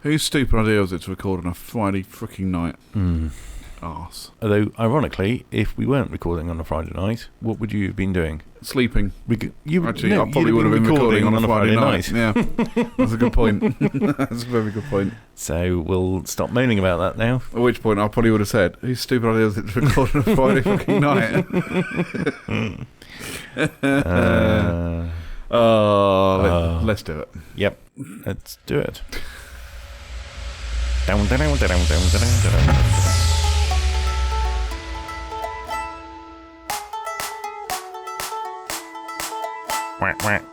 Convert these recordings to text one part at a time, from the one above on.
Whose stupid idea was it to record on a Friday freaking night? Arse. Although, ironically, if we weren't recording on a Friday night, what would you have been doing? Sleeping. I probably would have been recording on a Friday night. Yeah, that's a good point. That's a very good point. So we'll stop moaning about that now. At which point I probably would have said, whose stupid idea was it to record on a Friday fucking night? Let's do it. Yep, let's do it. Quack, quack.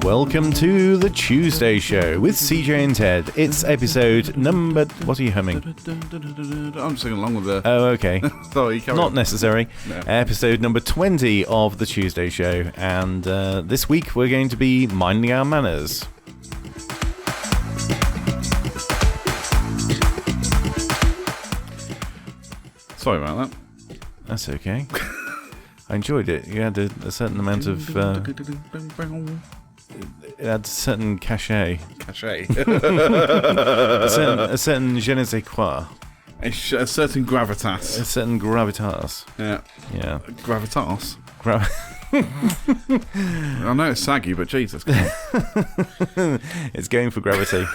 Welcome to the Tuesday Show with CJ and Ted. It's episode number... What are you humming? I'm singing along with the... Oh, okay. Sorry, not necessary. No. Episode number 20 of the Tuesday Show. And this week we're going to be minding our manners. Sorry about that. That's okay. I enjoyed it. You had a certain amount of... it had a certain cachet. Cachet. a certain je ne sais quoi. A certain gravitas. A certain gravitas. Yeah. Yeah. Gravitas? I know it's saggy, but Jesus. It's going for gravity.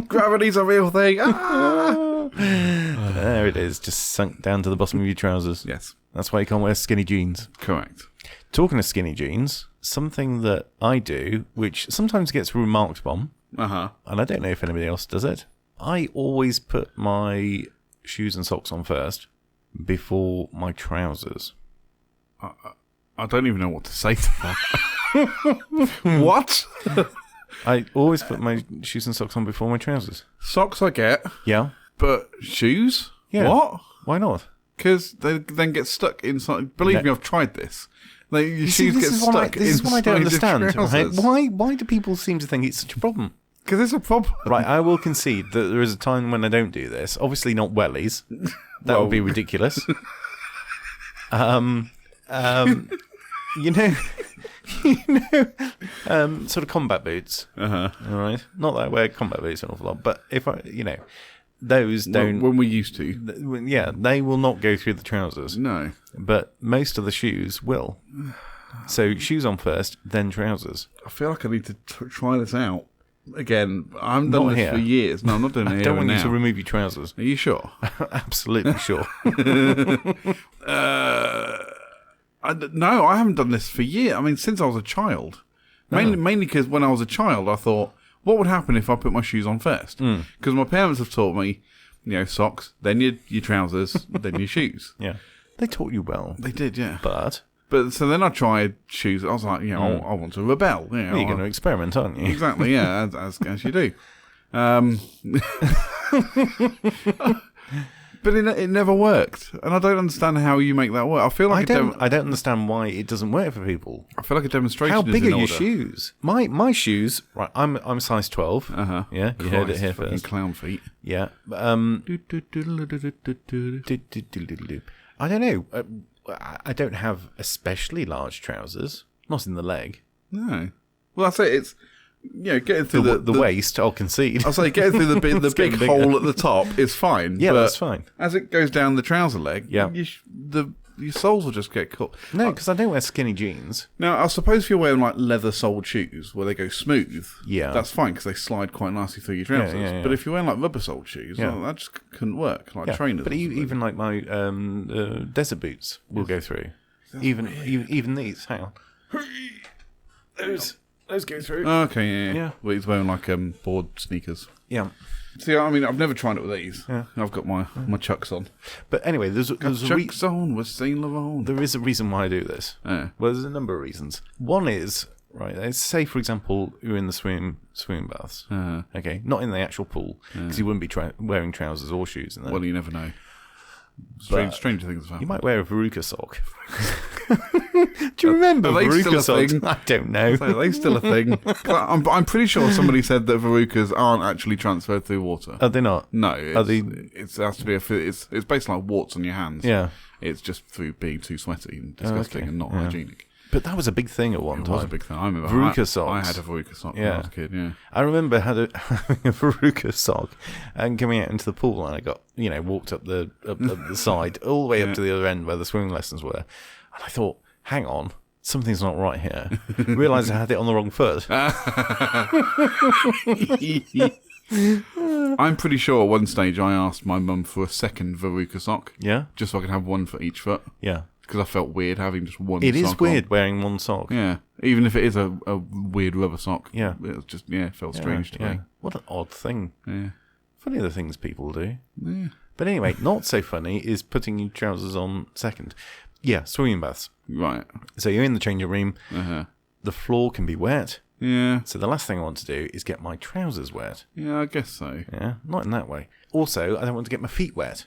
Gravity's a real thing. Ah! There it is, just sunk down to the bottom of your trousers. Yes. That's why you can't wear skinny jeans. Correct. Talking of skinny jeans, something that I do, which sometimes gets remarked upon, and I don't know if anybody else does it, I always put my shoes and socks on first before my trousers. I don't even know what to say to that. What? I always put my shoes and socks on before my trousers. Socks I get. Yeah. But shoes? Yeah. What? Why not? Because they then get stuck inside. Believe me, I've tried this. Your shoes get This stuck is what I don't understand. Right? Why do people seem to think it's such a problem? Because it's a problem. Right, I will concede that there is a time when I don't do this. Obviously not wellies. That would be ridiculous. Sort of combat boots. All right, not that I wear combat boots an awful lot, but if I, those don't. When we used to, they will not go through the trousers. No, but most of the shoes will. So shoes on first, then trousers. I feel like I need to try this out again. I haven't done Not this here. for years. No, I'm not doing it here. I don't want now. you to remove your trousers. Are you sure? Absolutely sure. No, I haven't done this for years. I mean, since I was a child. Mainly because when I was a child, I thought, what would happen if I put my shoes on first? Because my parents have taught me, socks, then your trousers, then your shoes. Yeah. They taught you well. They did, yeah. But so then I tried shoes. I was like, I want to rebel. You're going to experiment, aren't you? Exactly, yeah, as you do. But it never worked, and I don't understand how you make that work. I feel like I don't understand why it doesn't work for people. I feel like a demonstration. How big is in are your order. shoes? My shoes, right? I'm size 12. Yeah, you heard it here first. Clown feet. Yeah. I don't know. I don't have especially large trousers. Not in the leg. No. Well, I say it's. Getting through the waist, I'll concede. I'll say getting through the big hole at the top is fine. Yeah, but that's fine. As it goes down the trouser leg, your soles will just get caught. No, because I don't wear skinny jeans. Now, I suppose if you're wearing like leather-soled shoes where they go smooth, that's fine because they slide quite nicely through your trousers. Yeah. But if you're wearing like rubber-soled shoes, that just couldn't work. Like trainers. But even like my desert boots will go through. Even these. Hang on. Those go through. Okay, yeah. Well, he's wearing like board sneakers. Yeah. See, I mean, I've never tried it with these. Yeah. I've got my chucks on. But anyway, there's chucks on with Saint Laurent. There is a reason why I do this. Yeah. Well, there's a number of reasons. One is, right, say, for example, you're in the swim baths. Okay, not in the actual pool, because you wouldn't be wearing trousers or shoes in there. Well, you never know. Stranger things have happened. You might wear a Veruca sock. Do you remember Veruca socks? I don't know. Are they still a thing? I'm pretty sure somebody said that Verucas aren't actually transferred through water. Are they not? No. It has to be it's basically like warts on your hands. Yeah. It's just through being too sweaty and disgusting and not hygienic. But that was a big thing at one time. It was a big thing. I remember Veruca socks. I had a Veruca sock when I was a kid, yeah. I remember having a Veruca sock and coming out into the pool, and I got, walked up the side, all the way up to the other end where the swimming lessons were. And I thought, hang on, something's not right here. Realised I had it on the wrong foot. I'm pretty sure at one stage I asked my mum for a second Veruca sock. Yeah? Just so I could have one for each foot. Yeah. Because I felt weird having just one sock. It is weird on. wearing one sock. Yeah. Even if it is a weird rubber sock. Yeah. It was just, it felt strange to me. What an odd thing. Yeah. Funny the things people do. Yeah. But anyway, not so funny is putting your trousers on second. Yeah, swimming baths. Right. So you're in the changing room. Uh-huh. The floor can be wet. Yeah. So the last thing I want to do is get my trousers wet. Yeah, I guess so. Yeah, not in that way. Also, I don't want to get my feet wet.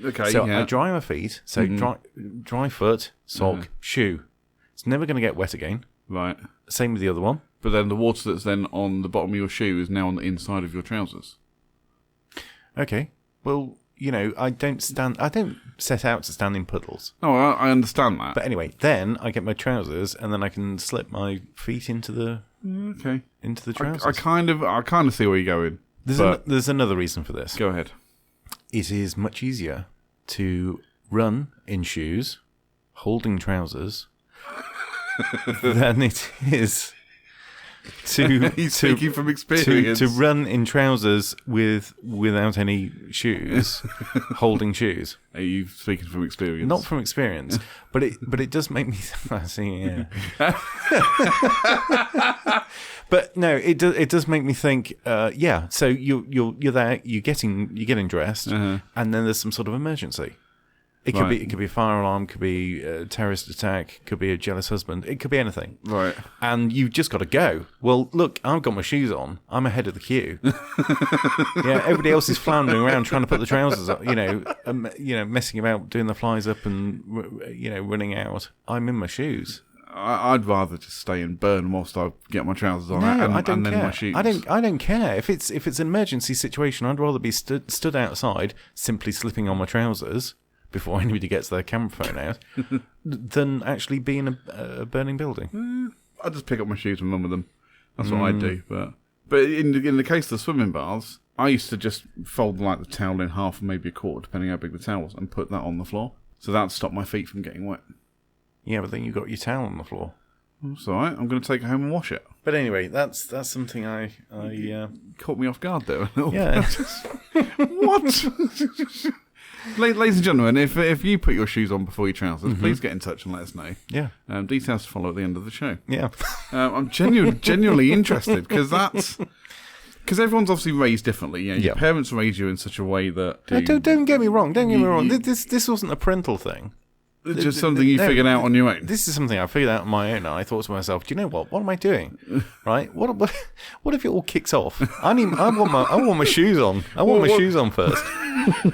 Okay, so I dry my feet. So dry foot, sock, shoe. It's never going to get wet again. Right. Same with the other one. But then the water that's then on the bottom of your shoe is now on the inside of your trousers. Okay. Well, I don't set out to stand in puddles. Oh, I understand that. But anyway, then I get my trousers, and then I can slip my feet into the trousers. I kind of see where you're going. There's another reason for this. Go ahead. It is much easier to run in shoes, holding trousers, than it is speaking from experience. To run in trousers without any shoes, holding shoes. Are you speaking from experience? Not from experience, but it does make me see. Yeah. But no, it does make me think. So you're there, you're getting dressed, and then there's some sort of emergency. It could be a fire alarm, could be a terrorist attack, could be a jealous husband, it could be anything. Right. And you've just got to go. Well, look, I've got my shoes on. I'm ahead of the queue. Everybody else is floundering around trying to put the trousers up, messing about, doing the flies up and, running out. I'm in my shoes. I'd rather just stay and burn whilst I get my trousers on I don't then care. my shoes. I don't care. If it's an emergency situation, I'd rather be stood outside, simply slipping on my trousers before anybody gets their camera phone out, than actually be in a burning building. I just pick up my shoes and run with them. That's what I do. But in the case of the swimming baths, I used to just fold the towel in half and maybe a quarter, depending how big the towel was, and put that on the floor. So that would stop my feet from getting wet. Yeah, but then you've got your towel on the floor. That's all right. I'm going to take it home and wash it. But anyway, that's something I caught me off guard there a little bit. What? Ladies and gentlemen, if you put your shoes on before your trousers, please get in touch and let us know. Yeah. Details to follow at the end of the show. Yeah. I'm genuinely interested because everyone's obviously raised differently. Your parents raised you in such a way that... Don't get me wrong. This wasn't a parental thing. It's just something you figured out on your own. This is something I figured out on my own, and I thought to myself, do you know what? What am I doing? Right? What if it all kicks off? I want my shoes on. I want my shoes on first.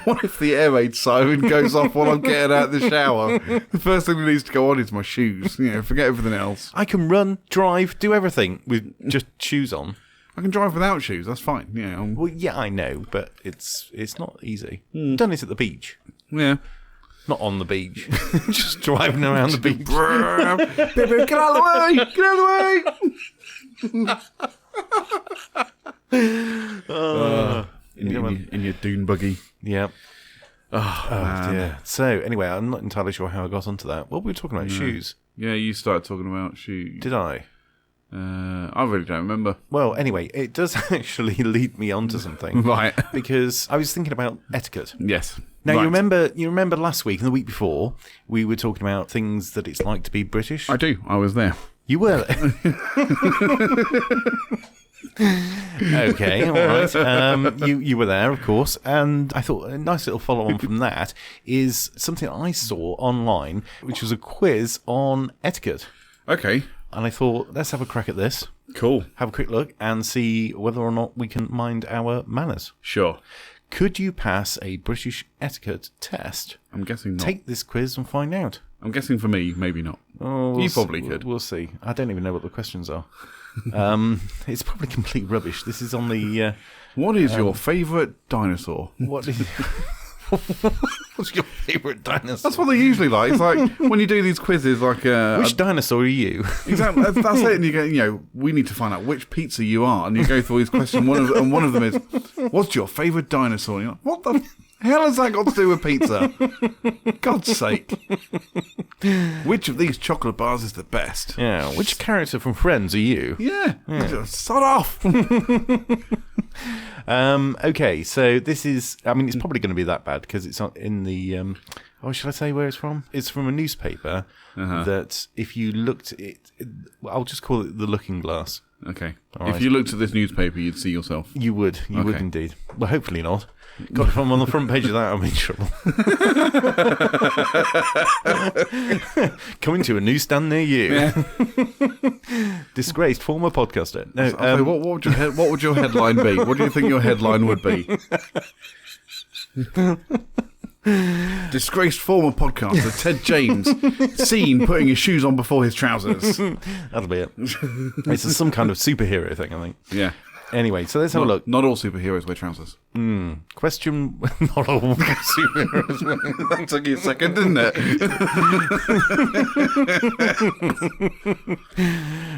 What if the air raid siren goes off while I'm getting out of the shower? The first thing that needs to go on is my shoes. Forget everything else. I can run, drive, do everything with just shoes on. I can drive without shoes. That's fine. Yeah. Well, yeah, I know, but it's not easy. Done it at the beach. Yeah. Not on the beach. Just driving around the beach. Get out of the way! Get out of the way! In your dune buggy. Yeah. Oh dear. So, anyway, I'm not entirely sure how I got onto that. What were we talking about? Shoes? Yeah, you started talking about shoes. Did I? I really don't remember. Well, anyway, it does actually lead me on to something. Right. Because I was thinking about etiquette. Yes. Now, you remember last week and the week before, we were talking about things that it's like to be British? I do. I was there. You were there? Okay, all right. You were there, of course, and I thought a nice little follow-on from that is something I saw online, which was a quiz on etiquette. Okay. And I thought, let's have a crack at this. Cool. Have a quick look and see whether or not we can mind our manners. Sure. Could you pass a British etiquette test? I'm guessing not. Take this quiz and find out. I'm guessing for me, maybe not. Oh, you probably could. We'll see. I don't even know what the questions are. It's probably complete rubbish. This is on the... what is your favourite dinosaur? What is... What's your favourite dinosaur? That's what they usually like. It's like when you do these quizzes, like which dinosaur are you? Exactly. That's it. And you go, we need to find out which pizza you are, and you go through all these questions. One of them is, what's your favourite dinosaur? And you're like, what the hell has that got to do with pizza? God's sake! Which of these chocolate bars is the best? Yeah. Which character from Friends are you? Yeah. Sod off. Okay, so this is... I mean, it's probably going to be that bad because it's in the... shall I say where it's from? It's from a newspaper that if you looked at it... I'll just call it the Looking Glass. Okay. If you looked at this newspaper, you'd see yourself. You would. You would indeed. Well, hopefully not. God, if I'm on the front page of that, I'm in trouble. Coming to a newsstand near you. Yeah. Disgraced former podcaster. No, what would your headline be? What do you think your headline would be? Disgraced former podcaster Ted James seen putting his shoes on before his trousers. That'll be it. It's some kind of superhero thing, I think. Yeah. Anyway, so let's have a look. Not all superheroes wear trousers. Question. Not all superheroes wear. That took you a second, didn't it?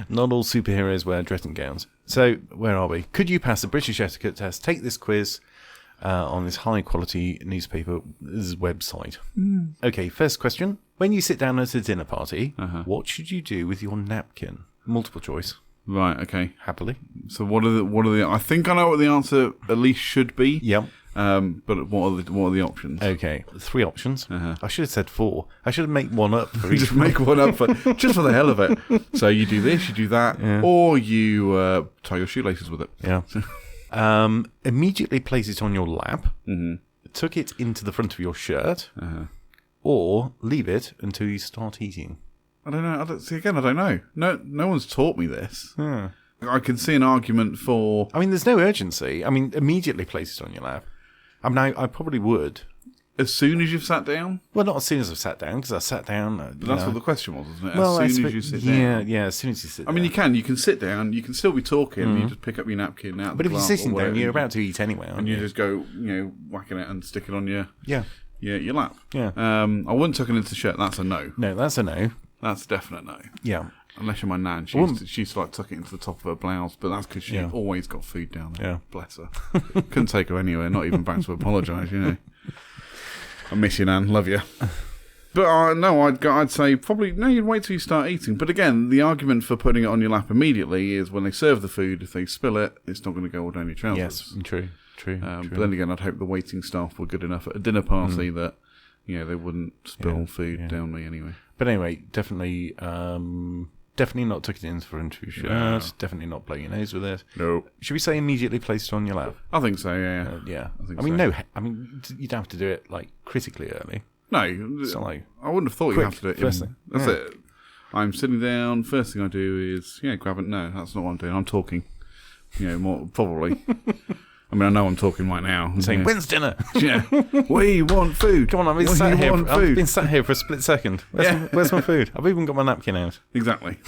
Not all superheroes wear dressing gowns. So, where are we? Could you pass a British etiquette test? Take this quiz on this high-quality newspaper's website. Okay, first question. When you sit down at a dinner party, what should you do with your napkin? Multiple choice. Right, okay. Happily. So what are the I think I know what the answer at least should be. Yep. But what are the options? Okay, 3 options. I should have said 4. I should have made one up for each. Just make one up just for the hell of it. So you do this, you do that, or you tie your shoelaces with it. Yeah. Immediately place it on your lap. Tuck it into the front of your shirt, or leave it until you start eating. I don't know. I don't know. No one's taught me this. I can see an argument for... I mean, there's no urgency. I mean, immediately place it on your lap. I mean, I probably would. As soon as you've sat down? Well, not as soon as I've sat down, because I sat down... But that's what the question was, isn't it? Well, as soon as you sit down. Yeah, as soon as you sit down. I mean, you can sit down, you can still be talking, you just pick up your napkin out. But if you're sitting down, you're about to eat anyway, aren't you? And you just go, whacking it and stick it on your lap. Yeah. I wouldn't tuck it into the shirt, that's a no. No, that's a no. That's a definite no. Yeah. Unless you're my nan. She used to like tuck it into the top of her blouse, but that's because she always got food down there. Yeah. Bless her. Couldn't take her anywhere, not even back to apologise, I miss you, Nan. Love you. But no, I'd say probably, no, you'd wait till you start eating. But again, the argument for putting it on your lap immediately is when they serve the food, if they spill it, it's not going to go all down your trousers. Yes, true. But then again, I'd hope the waiting staff were good enough at a dinner party that, they wouldn't spill food down me anyway. But anyway, definitely not tuck it into front of your shirt. No. Definitely not blow your nose with it. No. Should we say immediately place it on your lap? I think so, yeah. Yeah. I mean, so. No. I mean, you don't have to do it like critically early. No. It's not like I wouldn't have thought you have to do it. First thing. That's it. I'm sitting down. First thing I do is grab it. No, that's not what I'm doing. I'm talking. More probably. I mean, I know I'm talking right now. I'm saying, when's dinner? Yeah. We want food. Come on, I've been sat here for a split second. Where's my food? I've even got my napkin out. Exactly.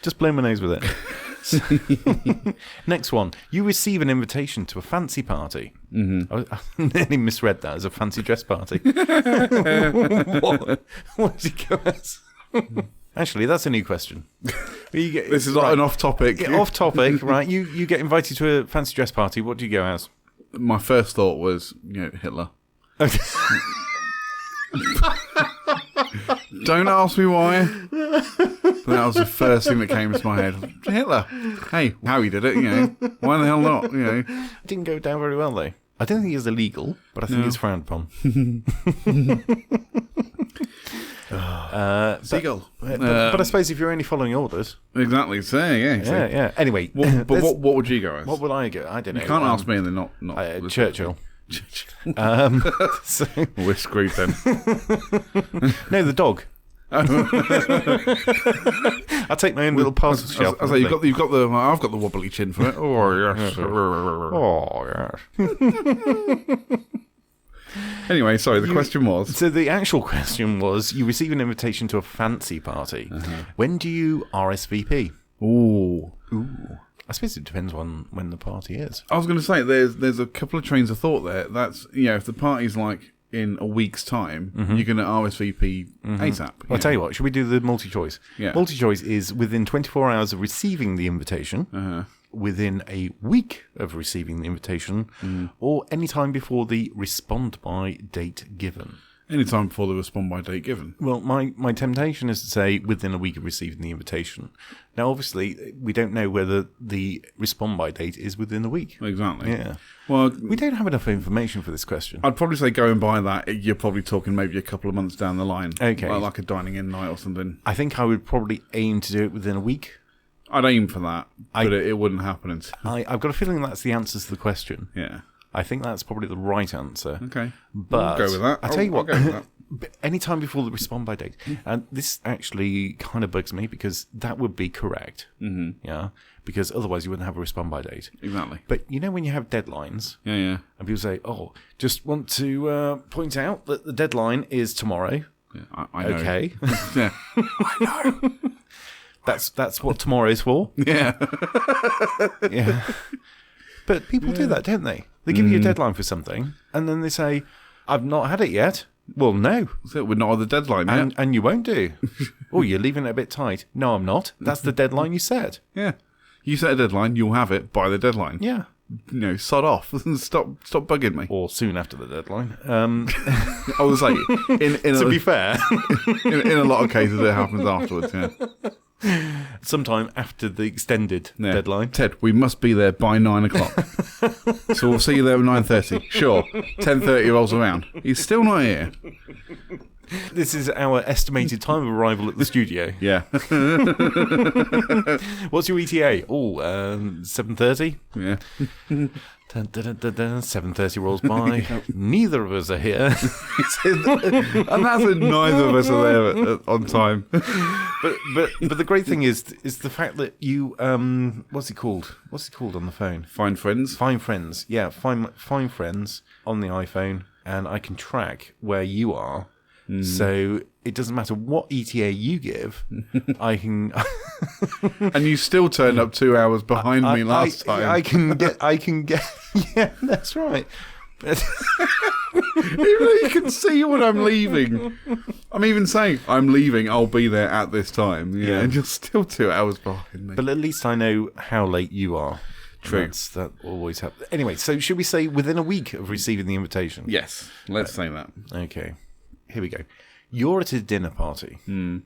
Just blow my nose with it. Next one. You receive an invitation to a fancy party. I nearly misread that as a fancy dress party. What did you go as? Actually, that's a new question. This is not an off-topic. Off-topic, right? You get invited to a fancy dress party. What do you go as? My first thought was, Hitler. Okay. Don't ask me why. But that was the first thing that came to my head. Hitler. Hey, how he did it, Why the hell not, It didn't go down very well, though. I don't think it's illegal, but I think it's frowned upon. Seagull. But I suppose if you're only following orders. Exactly. So, yeah. Anyway. But what would you go as? What would I go? I don't know. You can't ask me and then not Churchill. So we're screwed then. No, the dog. I'll take my own little parcel shelf. I say you've got the. I've got the wobbly chin for it. Oh yes. Oh yes. Anyway, sorry. The question was. So the actual question was: you receive an invitation to a fancy party. When do you RSVP? Ooh. I suppose it depends on when the party is. I was going to say there's a couple of trains of thought there. That's if the party's like in a week's time, you're going to RSVP ASAP. I'll tell you what. Should we do the multi-choice? Yeah. Multi-choice is within 24 hours of receiving the invitation, within a week of receiving the invitation, or any time before the respond by date given. Any time before the respond by date given. Well, my temptation is to say within a week of receiving the invitation. Now, obviously, we don't know whether the respond by date is within a week. Exactly. Yeah. Well, we don't have enough information for this question. I'd probably say going by that, you're probably talking maybe a couple of months down the line. Okay. Like a dining in night or something. I think I would probably aim to do it within a week. I'd aim for that, but it wouldn't happen until... I've got a feeling that's the answer to the question. Yeah. I think that's probably the right answer. Okay. But I'll go with that. I'll tell you what. I'll go with that. Any time before the respond by date. And this actually kind of bugs me because that would be correct. Mm-hmm. Yeah. Because otherwise you wouldn't have a respond by date. Exactly. But when you have deadlines. Yeah. And people say, just want to point out that the deadline is tomorrow. Yeah, I know. Okay. Yeah. I know. That's what tomorrow is for. Yeah. Yeah. But people do that, don't they? They give you a deadline for something, and then they say, I've not had it yet. Well, no. So we're not on the deadline yet. And you won't do. You're leaving it a bit tight. No, I'm not. That's the deadline you set. Yeah. You set a deadline, you'll have it by the deadline. Yeah. Sod off. Stop bugging me. Or soon after the deadline. I was like, to be fair. in a lot of cases, it happens afterwards, yeah. Sometime after the extended deadline. Ted, we must be there by 9 o'clock. So we'll see you there at 9:30. Sure. 10:30 rolls around. He's still not here. This is our estimated time of arrival at the studio. Yeah. What's your ETA? 7:30? Yeah. 7:30 rolls by. Neither of us are here. And that's it, neither of us are there on time. But the great thing is the fact that you what's it called on the phone? Find friends. Find friends. Yeah, find friends on the iPhone, and I can track where you are. So it doesn't matter what ETA you give, I can. And you still turned up 2 hours behind me last time. I can get. Yeah, that's right. Even though you can see when I'm leaving. I'm even saying, I'm leaving, I'll be there at this time. Yeah. And you're still 2 hours behind me. But at least I know how late you are. True. That always happens. Anyway, so should we say within a week of receiving the invitation? Yes, let's say that. Okay. Here we go. You're at a dinner party, and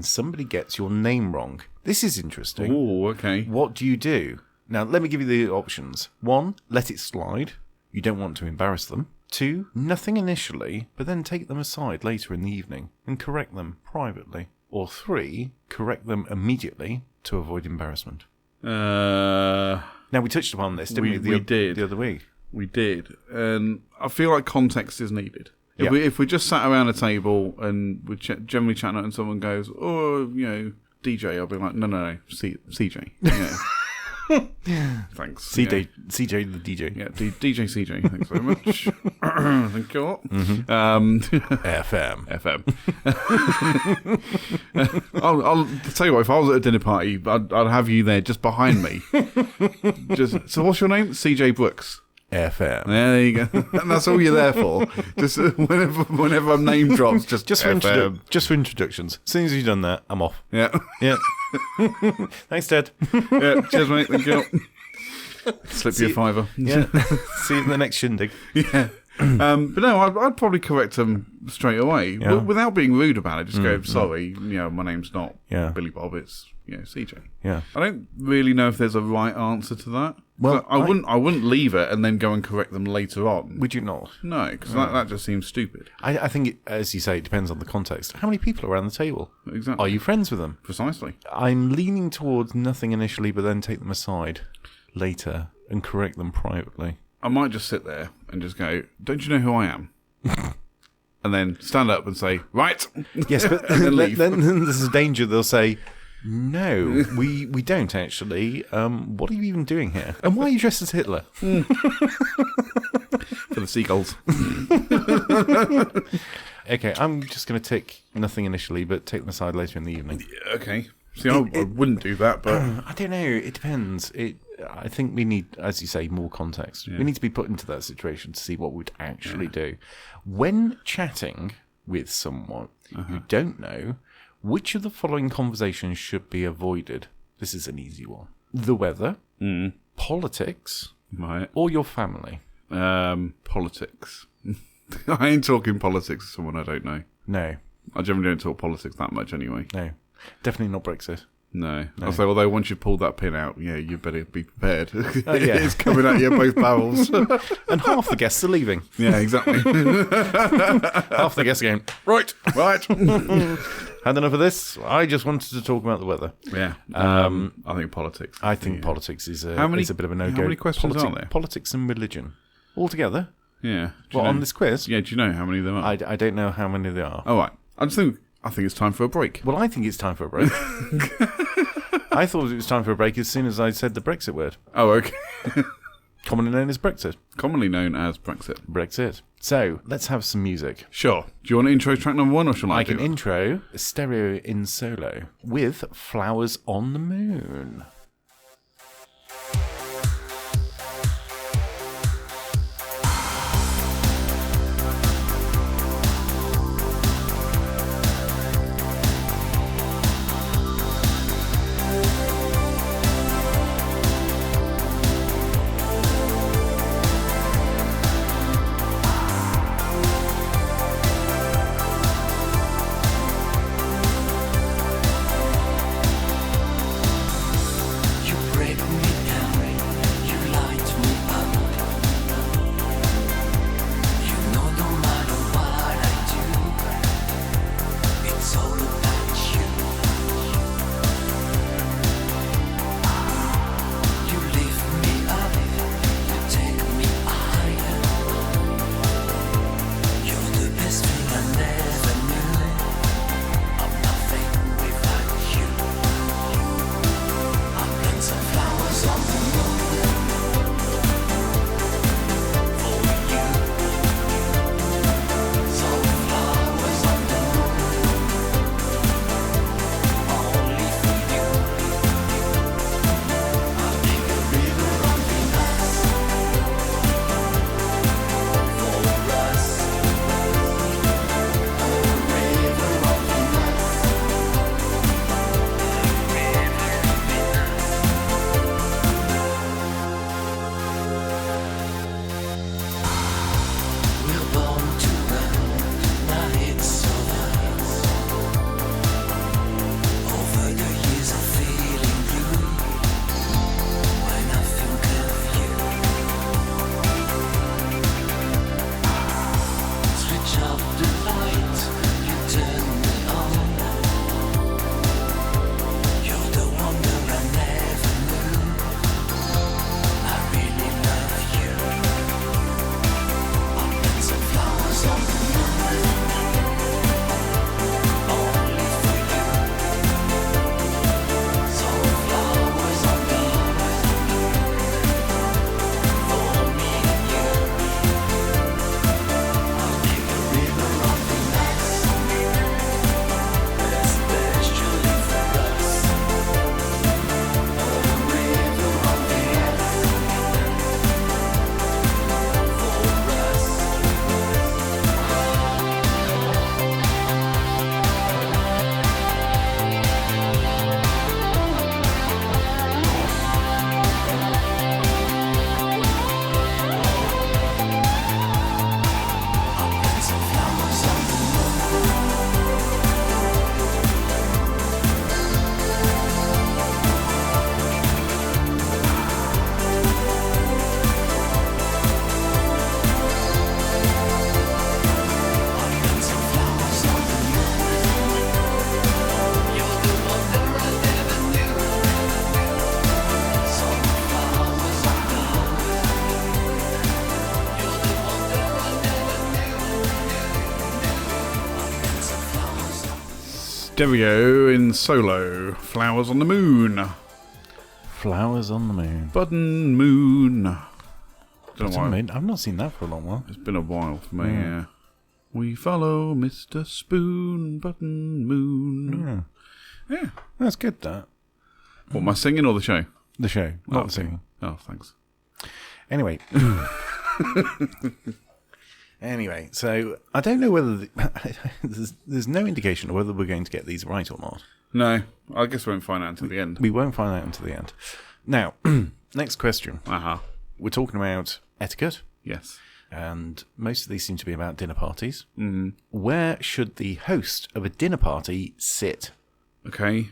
somebody gets your name wrong. This is interesting. Oh, okay. What do you do? Now, let me give you the options. 1, let it slide. You don't want to embarrass them. 2, nothing initially, but then take them aside later in the evening and correct them privately. Or 3, correct them immediately to avoid embarrassment. Now, we touched upon this, didn't we? The other week. We did. And I feel like context is needed. If we just sat around a table and we're generally chatting and someone goes, DJ, I'll be like, no, CJ. Yeah. Thanks. CJ the DJ. Yeah, DJ CJ. Thanks very much. Thank you. FM. I'll tell you what, if I was at a dinner party, I'd have you there just behind me. So what's your name? CJ Brooks. FM. Yeah, there you go. And that's all you're there for. Just whenever I'm name drops, just FM. Just for introductions. As soon as you've done that, I'm off. Yeah. Yeah. Thanks, Ted. Yeah. Cheers, mate. Thank you. Slip you a $5. Yeah. See you in the next shindig. Yeah. But no, I'd probably correct them straight away without being rude about it. Just go, sorry, my name's not Billy Bob. It's CJ. Yeah. I don't really know if there's a right answer to that. Well, I wouldn't leave it and then go and correct them later on. Would you not? No, because that just seems stupid. I think, as you say, it depends on the context. How many people are around the table? Exactly. Are you friends with them? Precisely. I'm leaning towards nothing initially, but then take them aside later and correct them privately. I might just sit there and just go, don't you know who I am? and then stand up and say, right. Yes, but then leave. then there's a danger they'll say, no, we don't actually. What are you even doing here? And why are you dressed as Hitler? For the seagulls. Okay, I'm just going to tick nothing initially, but take them aside later in the evening. Yeah, okay. See, I wouldn't do that, but... I don't know. It depends. I think we need, as you say, more context. Yeah. We need to be put into that situation to see what we'd actually do. When chatting with someone you don't know, which of the following conversations should be avoided? This is an easy one. The weather, politics, right, or your family? Politics. I ain't talking politics with someone I don't know. No. I generally don't talk politics that much anyway. No. Definitely not Brexit. No. I'll say, although once you've pulled that pin out, yeah, you better be prepared. Yeah. It's coming at you both barrels. And half the guests are leaving. Yeah, exactly. Half the guests are going, right. Had enough of this. I just wanted to talk about the weather. Yeah. I think politics. I think politics is a bit of a no-go. How many questions are there? Politics and religion. All together? Yeah. What, on this quiz? Yeah, do you know how many there are? I don't know how many there are. Oh, right. I think it's time for a break. Well, I think it's time for a break. I thought it was time for a break as soon as I said the Brexit word. Oh, okay. Commonly known as Brexit. Commonly known as Brexit. Brexit. So, let's have some music. Sure. Do you want to intro track number 1 or shall I I can intro Stereo in Solo with Flowers on the Moon. Derio in Solo. Flowers on the Moon. Flowers on the Moon. Button Moon. I've not seen that for a long while. It's been a while for me, yeah. We follow Mr. Spoon, Button Moon. Yeah. That's good, that. What, am I singing or the show? The show, not the singing. Oh, thanks. Anyway. So I don't know whether... there's no indication of whether we're going to get these right or not. No, I guess we won't find out until the end. We won't find out until the end. Now, next question. We're talking about etiquette. Yes. And most of these seem to be about dinner parties. Mm. Where should the host of a dinner party sit? Okay.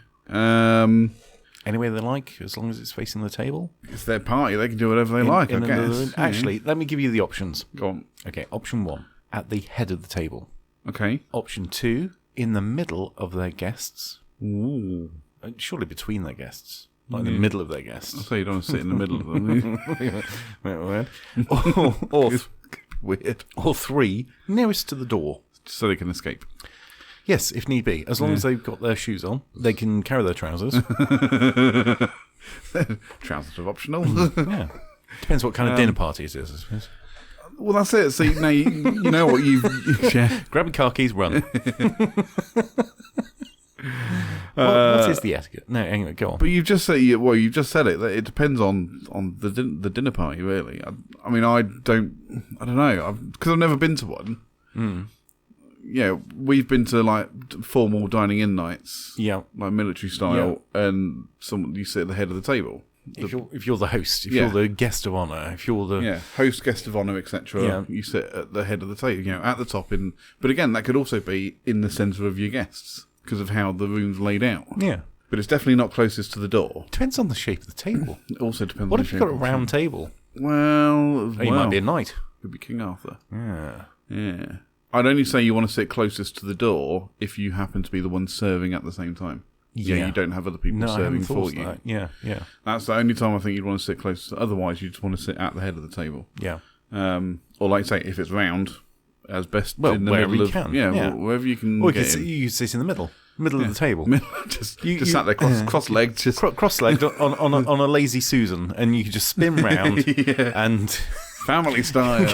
Anywhere they like, as long as it's facing the table. It's their party. They can do whatever they like, I guess. Actually, let me give you the options. Go on. Okay, option 1, at the head of the table. Okay. Option 2, in the middle of their guests. Ooh. Surely between their guests. Not in the middle of their guests. I'll say you don't want to sit in the middle of them. Weird. Or 3, nearest to the door. So they can escape. Yes, if need be. As long as they've got their shoes on, they can carry their trousers. Trousers are optional. Yeah. Depends what kind of dinner party it is, I suppose. Well, that's it. So now you know what you grab your car keys, run. What is the etiquette? No, anyway, go on. But you've just said it. That it depends on the dinner party, really. I mean, I don't know, because I've never been to one. Yeah, we've been to like formal dining in nights, like military style, and you sit at the head of the table. If you're the host, if you're the guest of honour, if you're the host, guest of honour, etc., you sit at the head of the table, at the top. But again, that could also be in the centre of your guests because of how the room's laid out. Yeah, but it's definitely not closest to the door. Depends on the shape of the table. It also depends. What on if the you've got a round table? Well, you might be a knight. Could be King Arthur. Yeah. I'd only say you want to sit closest to the door if you happen to be the one serving at the same time. Yeah, you don't have other people serving for you. That. Yeah. That's the only time I think you'd want to sit close. Otherwise, you just want to sit at the head of the table. Yeah. Or like say, if it's round, as best in the wherever middle you can. Yeah, wherever you can. Or you sit in the middle of the table. just sat there cross-legged, just cross-legged on a lazy Susan, and you can just spin round and. Family style.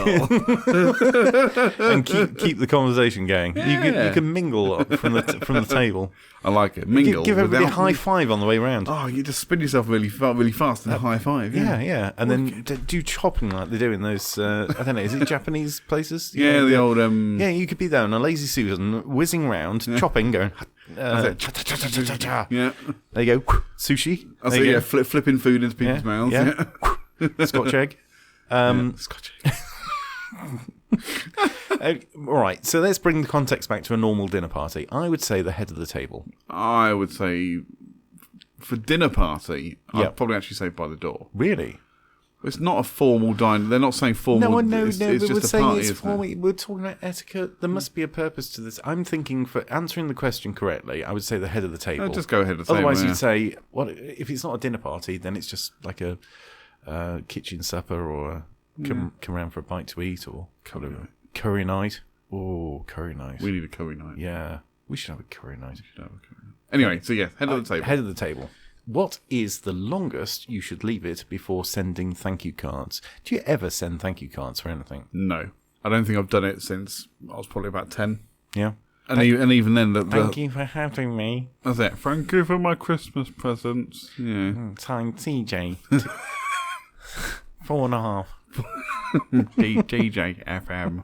And keep the conversation going. You can mingle from the table. I like it. Mingle. Give everybody a high five on the way round. Oh, you just spin yourself really fast in a high five. Yeah. And then do chopping like they do in those, I don't know, is it Japanese places? The old... Yeah, you could be there on a lazy Susan, whizzing round, chopping, going... Yeah. There you go. Sushi. I see, flipping food into people's mouths. Yeah. Scotch egg. Scotch egg. All right, so let's bring the context back to a normal dinner party. I would say the head of the table. I would say for dinner party, I'd probably actually say by the door. Really? It's not a formal dining. They're not saying formal. No. It's we're just a saying party. It's formal. We're talking about etiquette. There must be a purpose to this. I'm thinking for answering the question correctly, I would say the head of the table. Just go ahead of the table. Otherwise, you'd say, "What if it's not a dinner party? Then it's just like a kitchen supper, or come around for a bite to eat, or curry night." Oh, curry night. We need a curry night. Yeah, we should have a curry night. Anyway, so head of the table. Head of the table. What is the longest you should leave it before sending thank you cards? Do you ever send thank you cards for anything? No. I don't think I've done it since I was probably about 10. Yeah. And even then... Thank you for having me. That's it. Thank you for my Christmas presents. Yeah. Signed TJ. 4.5. DJ FM.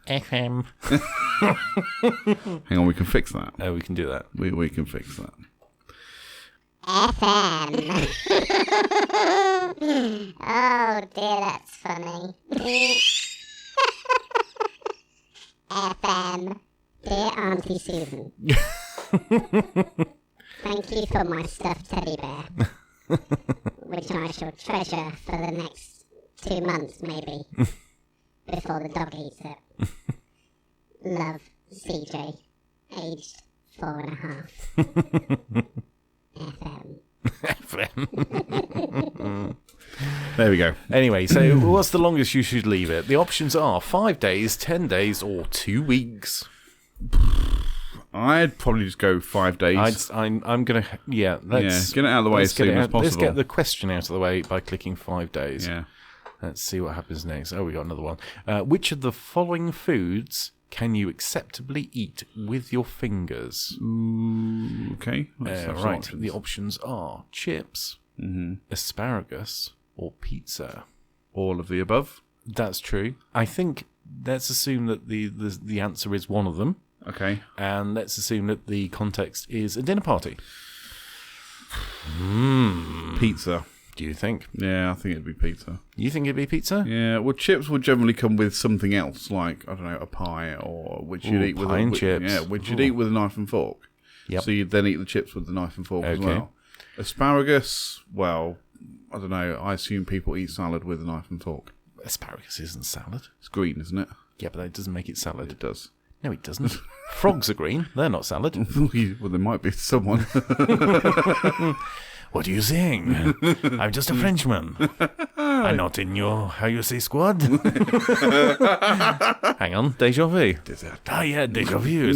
FM. Hang on, we can fix that. Oh, we can do that. We can fix that. FM. Oh dear, that's funny. FM. Dear Auntie Susan. Thank you for my stuffed teddy bear, which I shall treasure for the next 2 months, maybe, before the dog eats it. Love, CJ, aged 4.5. FM. There we go. Anyway, so what's the longest you should leave it? The options are 5 days, 10 days, or 2 weeks. I'd probably just go 5 days. I'm going to... Yeah, let's... get it out of the way as soon as possible. Let's get the question out of the way by clicking 5 days. Yeah. Let's see what happens next. Oh, we got another one. Which of the following foods can you acceptably eat with your fingers? Okay. Right. The options are chips, asparagus, or pizza. All of the above. That's true. I think let's assume that the answer is one of them. Okay. And let's assume that the context is a dinner party. Pizza. Do you think? Yeah, I think it'd be pizza. You think it'd be pizza? Yeah, well, chips would generally come with something else, like, I don't know, a pie, or which you'd eat with pie and chips. Yeah, which you'd eat with a knife and fork. Yep. So you'd then eat the chips with the knife and fork as well. Asparagus, well, I don't know. I assume people eat salad with a knife and fork. Asparagus isn't salad. It's green, isn't it? Yeah, but that doesn't make it salad. It does. No, it doesn't. Frogs are green. They're not salad. Well, there might be someone. What are you saying? I'm just a Frenchman. I'm not in your, how you say, squad. Hang on, déjà vu. Yeah, déjà vu.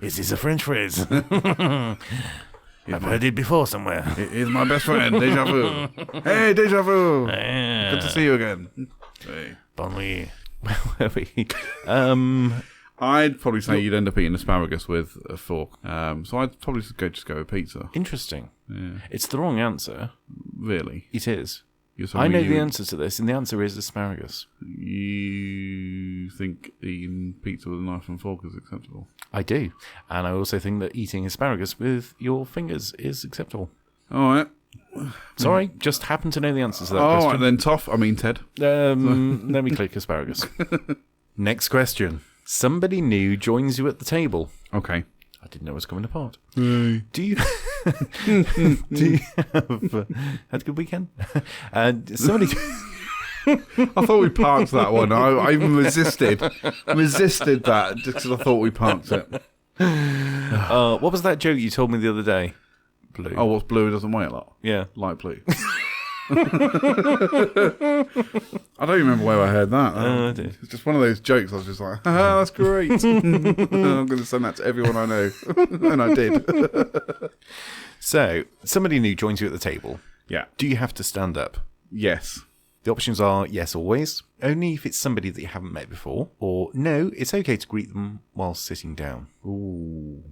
Is this a French phrase? I've heard it before somewhere. He's my best friend, déjà vu. Hey, déjà vu. Good to see you again. Hey. Bon nuit. Where were we? I'd probably say you'd end up eating asparagus with a fork. So I'd probably just go with pizza. Interesting. Yeah. It's the wrong answer. Really? It is. I know the answer to this, and the answer is asparagus. You think eating pizza with a knife and fork is acceptable? I do. And I also think that eating asparagus with your fingers is acceptable. All right. Sorry, just happen to know the answers to that question. question. All right then, Ted. Let me click asparagus. Next question. Somebody new joins you at the table. Okay. I didn't know it was coming apart. Do you have had a good weekend? Somebody. I thought we parked that one. I even resisted that just because I thought we parked it. What was that joke you told me the other day? Blue. Oh, what's blue doesn't weigh a lot? Yeah. Light blue. I don't remember where I heard that. I did. It's just one of those jokes. I was just like, that's great. I'm going to send that to everyone I know. And I did. So, somebody new joins you at the table. Yeah. Do you have to stand up? Yes. The options are yes, always, only if it's somebody that you haven't met before, or no, it's okay to greet them while sitting down. Ooh.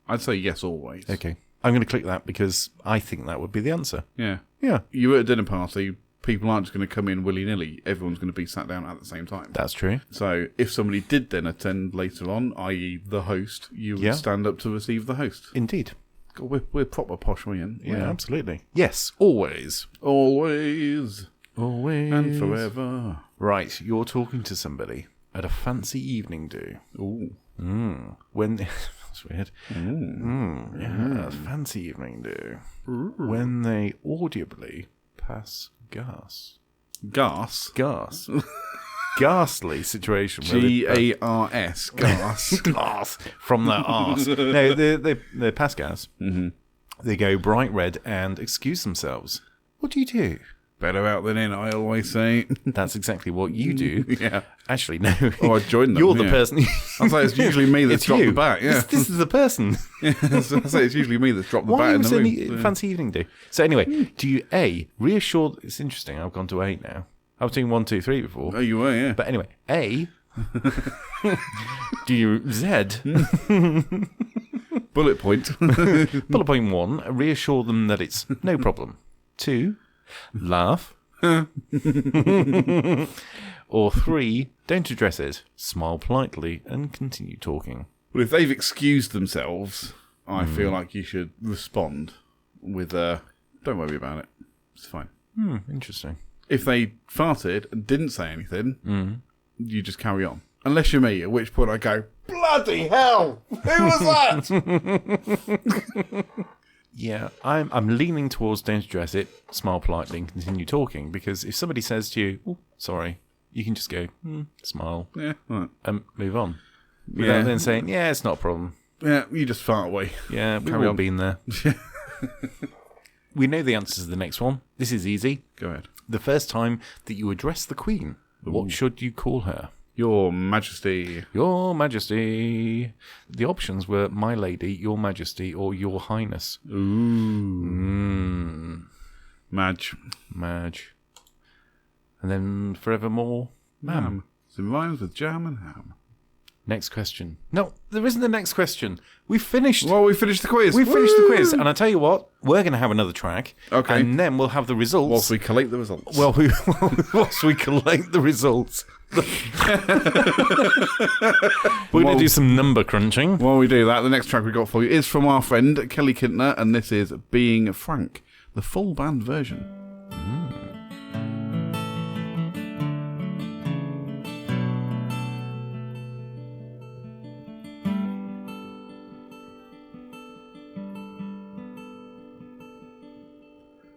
I'd say yes, always. Okay. I'm going to click that because I think that would be the answer. Yeah. Yeah. You were at a dinner party, people aren't just going to come in willy-nilly. Everyone's going to be sat down at the same time. That's true. So if somebody did then attend later on, i.e. the host, you would stand up to receive the host. Indeed. God, we're proper posh, Ian. Yeah, absolutely. Yes, always. Always. Always. And forever. Right, you're talking to somebody at a fancy evening do. Ooh. When... That's weird. Yeah, fancy evening do. When they audibly pass gas. Gas? Gas. Ghastly situation. G-A-R-S. Gas. Gas. From their arse. No, they pass gas. Mm-hmm. They go bright red and excuse themselves. What do you do? Better out than in, I always say. That's exactly what you do. Yeah. Actually, no. Oh, I joined them. You're the person. I'll say it's usually me that's dropped the bat. Yeah. This is the person. Yeah, I'll say it's usually me that's dropped the bat Why in was the room. any fancy evening do? So anyway, do you A, reassure... It's interesting, I've gone to 8 now. I was doing 1, 2, 3 before. Oh, you were, yeah. But anyway, A, do you Z... Bullet point. Bullet point 1, reassure them that it's no problem. 2, laugh. Or 3, don't address it. Smile politely and continue talking. Well, if they've excused themselves, I feel like you should respond with don't worry about it. It's fine. Interesting. If they farted and didn't say anything, you just carry on. Unless you're me, at which point I go, bloody hell! Who was that? Yeah, I'm leaning towards don't address it, smile politely and continue talking, because if somebody says to you, oh, sorry, you can just go, smile, Yeah, right. and move on. Without then saying, yeah, it's not a problem. Yeah, you just fart away. Yeah, we've all been there. We know the answers to the next one. This is easy. Go ahead. The first time that you address the Queen, what should you call her? Your Majesty. Your Majesty. The options were My Lady, Your Majesty, or Your Highness. Ooh. Madge. And then forevermore, ma'am. It rhymes with jam and ham. Next question. No, there isn't a next question. We finished. Well, we finished the quiz. We finished the quiz. And I tell you what, we're going to have another track. Okay. And then we'll have the results. Whilst we collate the results. Whilst we collate the results. We're going to do some number crunching. While we do that, the next track we got for you is from our friend Kelly Kintner, and this is Being Frank, the full band version.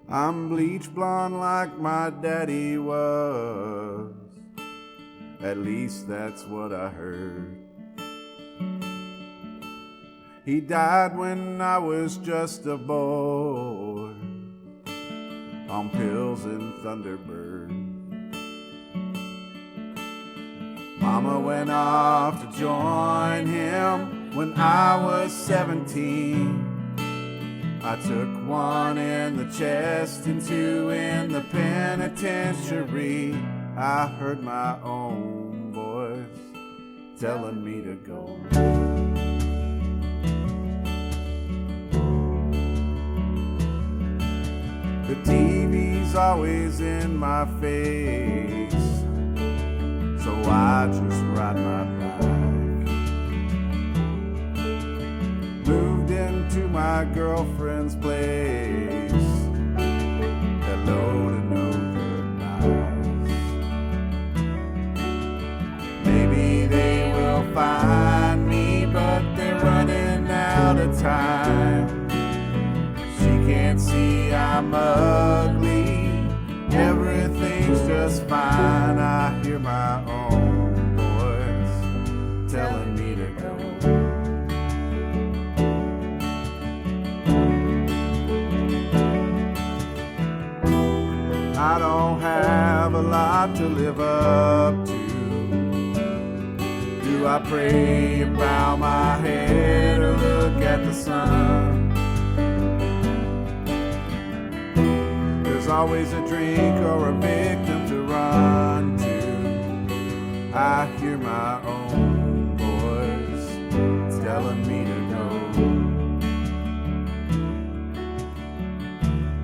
I'm bleach blonde like my daddy was. At least that's what I heard. He died when I was just a boy, on pills and Thunderbird. Mama went off to join him when I was 17. I took one in the chest and two in the penitentiary. I heard my own voice telling me to go. The TV's always in my face, so I just ride my bike. Moved into my girlfriend's place. Hello to no goodbyes. Maybe they will find me, but they're running out of time. She can't see I'm ugly. Everything's just fine. I hear my own voice telling me to go. I don't have a lot to live up to. Do I pray and bow my head or look at the sun? There's always a drink or a victim to run to. I hear my own voice telling me to go.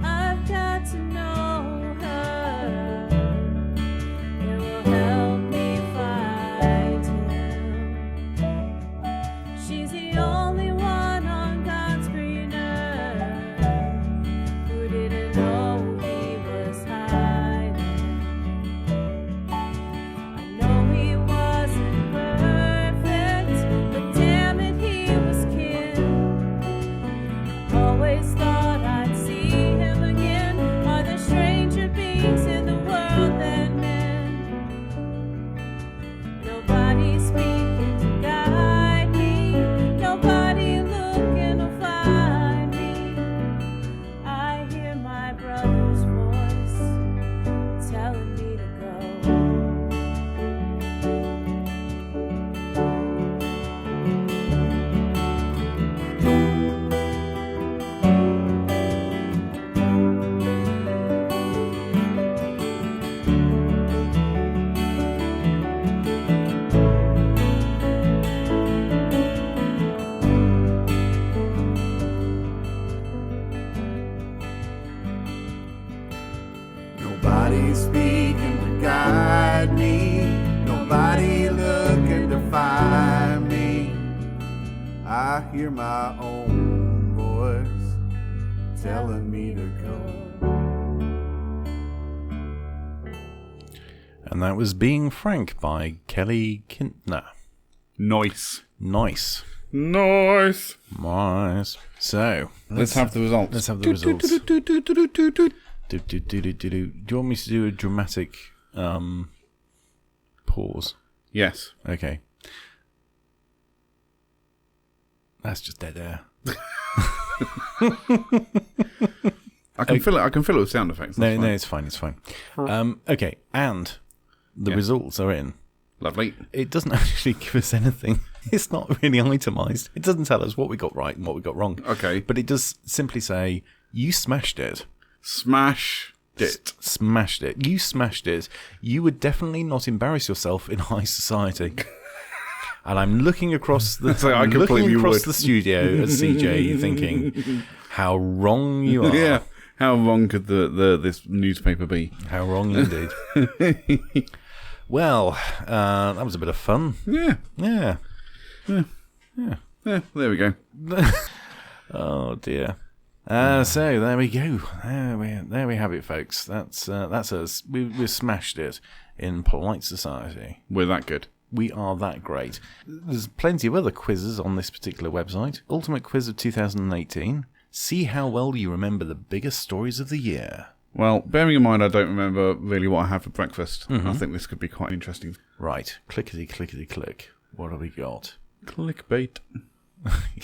I've got to know her. It will help me fight him. She's the only one on God's green earth who didn't know he was hiding. I know he wasn't perfect, but damn it, he was kin. I always thought I'd see him again. Are there stranger beings in the world than men? Nobody speaking to guide me, nobody looking to find me. I hear my brother's voice telling me to go. Nobody speaking to guide me, nobody looking to find me. I hear my own voice telling me to go. And that was Being Frank by Kelly Kintner. Nice. Nice. Nice. Nice. So, Let's have the results. let's have the results. Do you want me to do a dramatic pause? Yes. Okay. That's just dead air. I can feel it. I can feel it with sound effects. No, it's fine. It's fine. Okay, and the results are in. Lovely. It doesn't actually give us anything. It's not really itemised. It doesn't tell us what we got right and what we got wrong. Okay. But it does simply say, you smashed it. Smashed it. Smashed it. You smashed it. You would definitely not embarrass yourself in high society. And I'm looking across the the studio at CJ thinking, how wrong you are. Yeah. How wrong could this newspaper be? How wrong indeed. Well, that was a bit of fun. Yeah. Yeah. Yeah, there we go. Oh dear. So there we go. There we have it, folks. That's us. We've smashed it in polite society. We're that good. We are that great. There's plenty of other quizzes on this particular website. Ultimate Quiz of 2018. See how well you remember the biggest stories of the year. Well, bearing in mind I don't remember really what I had for breakfast, I think this could be quite interesting. Right. Clickety, clickety, click. What have we got? Clickbait.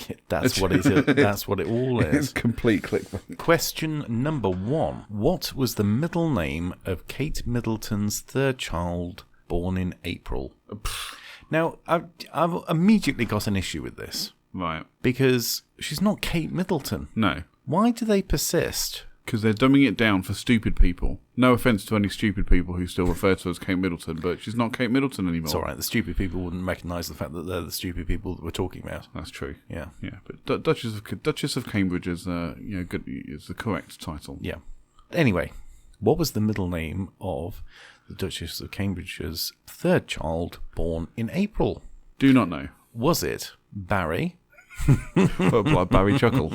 Yeah, that's what it is. That's what it all is. It's complete clickbait. Question number 1. What was the middle name of Kate Middleton's third child born in April? Now, I've immediately got an issue with this. Right. Because she's not Kate Middleton. No. Why do they persist? Because they're dumbing it down for stupid people. No offence to any stupid people who still refer to her as Kate Middleton, but she's not Kate Middleton anymore. It's all right. The stupid people wouldn't recognise the fact that they're the stupid people that we're talking about. That's true. Yeah. Yeah, but Duchess of Cambridge is good. Is the correct title. Yeah. Anyway, what was the middle name of the Duchess of Cambridge's third child born in April? Do not know. Was it Barry? Like Barry Chuckle.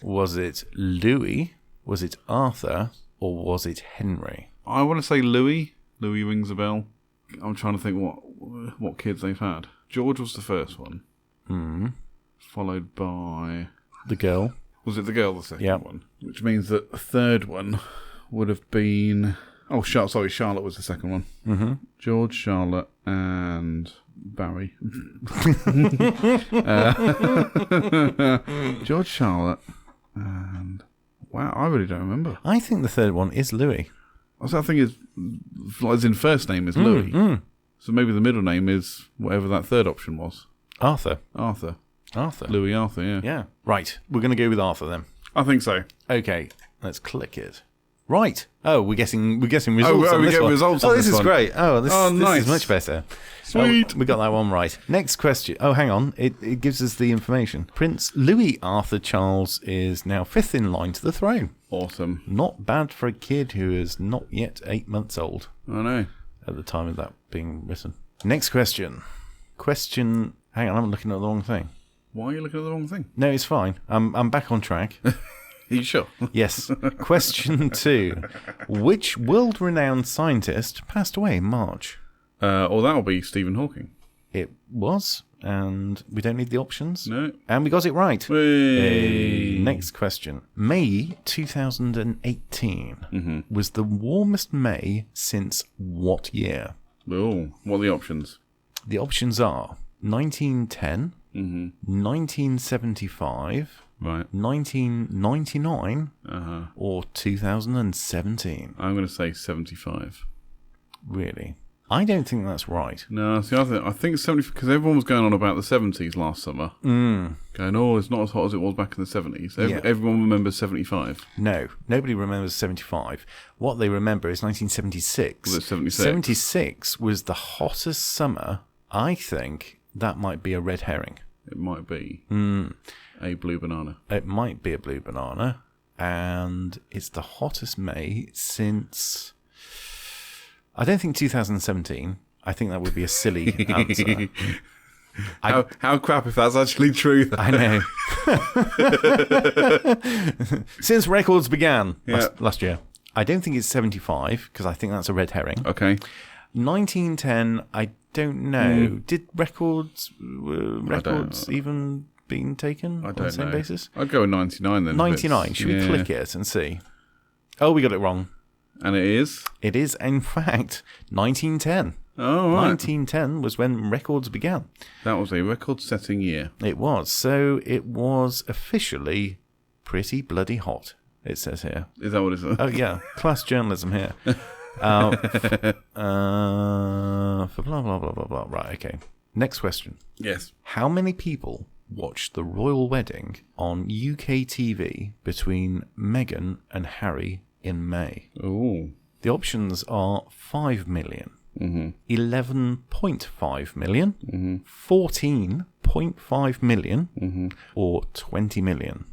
Was it Louis? Was it Arthur? Or was it Henry? I want to say Louis. Louis rings a bell. I'm trying to think what kids they've had. George was the first one. Followed by... The girl. Was it the girl, the second Yep. one? Which means that the third one would have been... Oh, Charlotte was the second one. Mm-hmm. George, Charlotte, and... Barry. George, Charlotte, and wow, I really don't remember. I think the third one is Louis. I think is as in first name is Louis. So maybe the middle name is whatever that third option was. Arthur. Louis Arthur. Yeah. Yeah. Right. We're going to go with Arthur then. I think so. Okay. Let's click it. Right. Oh, we're getting results. We get results. Oh, this is great. Oh, this nice. is much better. Sweet. Oh, we got that one right. Next question. Oh, hang on. It gives us the information. Prince Louis Arthur Charles is now 5th in line to the throne. Awesome. Not bad for a kid who is not yet 8 months old. I know. At the time of that being written. Next question. Hang on, I'm looking at the wrong thing. Why are you looking at the wrong thing? No, it's fine. I'm back on track. Are you sure? Yes. Question 2. Which world-renowned scientist passed away in March? That'll be Stephen Hawking. It was, and we don't need the options. No. And we got it right. Hey. Next question. May 2018 was the warmest May since what year? Oh, what are the options? The options are 1910, 1975, Right. 1999, or 2017. I'm going to say 75. Really? I don't think that's right. No, see, I think 70, because everyone was going on about the 70s last summer. Going, it's not as hot as it was back in the 70s. Everyone remembers 75. No, nobody remembers 75. What they remember is 1976. Was it 76? 76 was the hottest summer. I think that might be a red herring. It might be a blue banana. It might be a blue banana. And it's the hottest May since... I don't think 2017. I think that would be a silly answer. How crap if that's actually true. I know. Since records began last year. I don't think it's 75, because I think that's a red herring. Okay. 1910, I don't know. Did records even being taken on the same basis? I'd go with 99 then. 99. Should we click it and see? Oh, we got it wrong. And it is? It is, in fact, 1910. Oh, right. 1910 was when records began. That was a record-setting year. It was. So it was officially pretty bloody hot, it says here. Is that what it is? Oh, yeah. Class journalism here. For blah, blah, blah, blah, blah. Right, okay. Next question. Yes. How many people watched the royal wedding on UK TV between Meghan and Harry in May? Oh. The options are 5 million, 11.5 million, 14.5 million, or 20 million.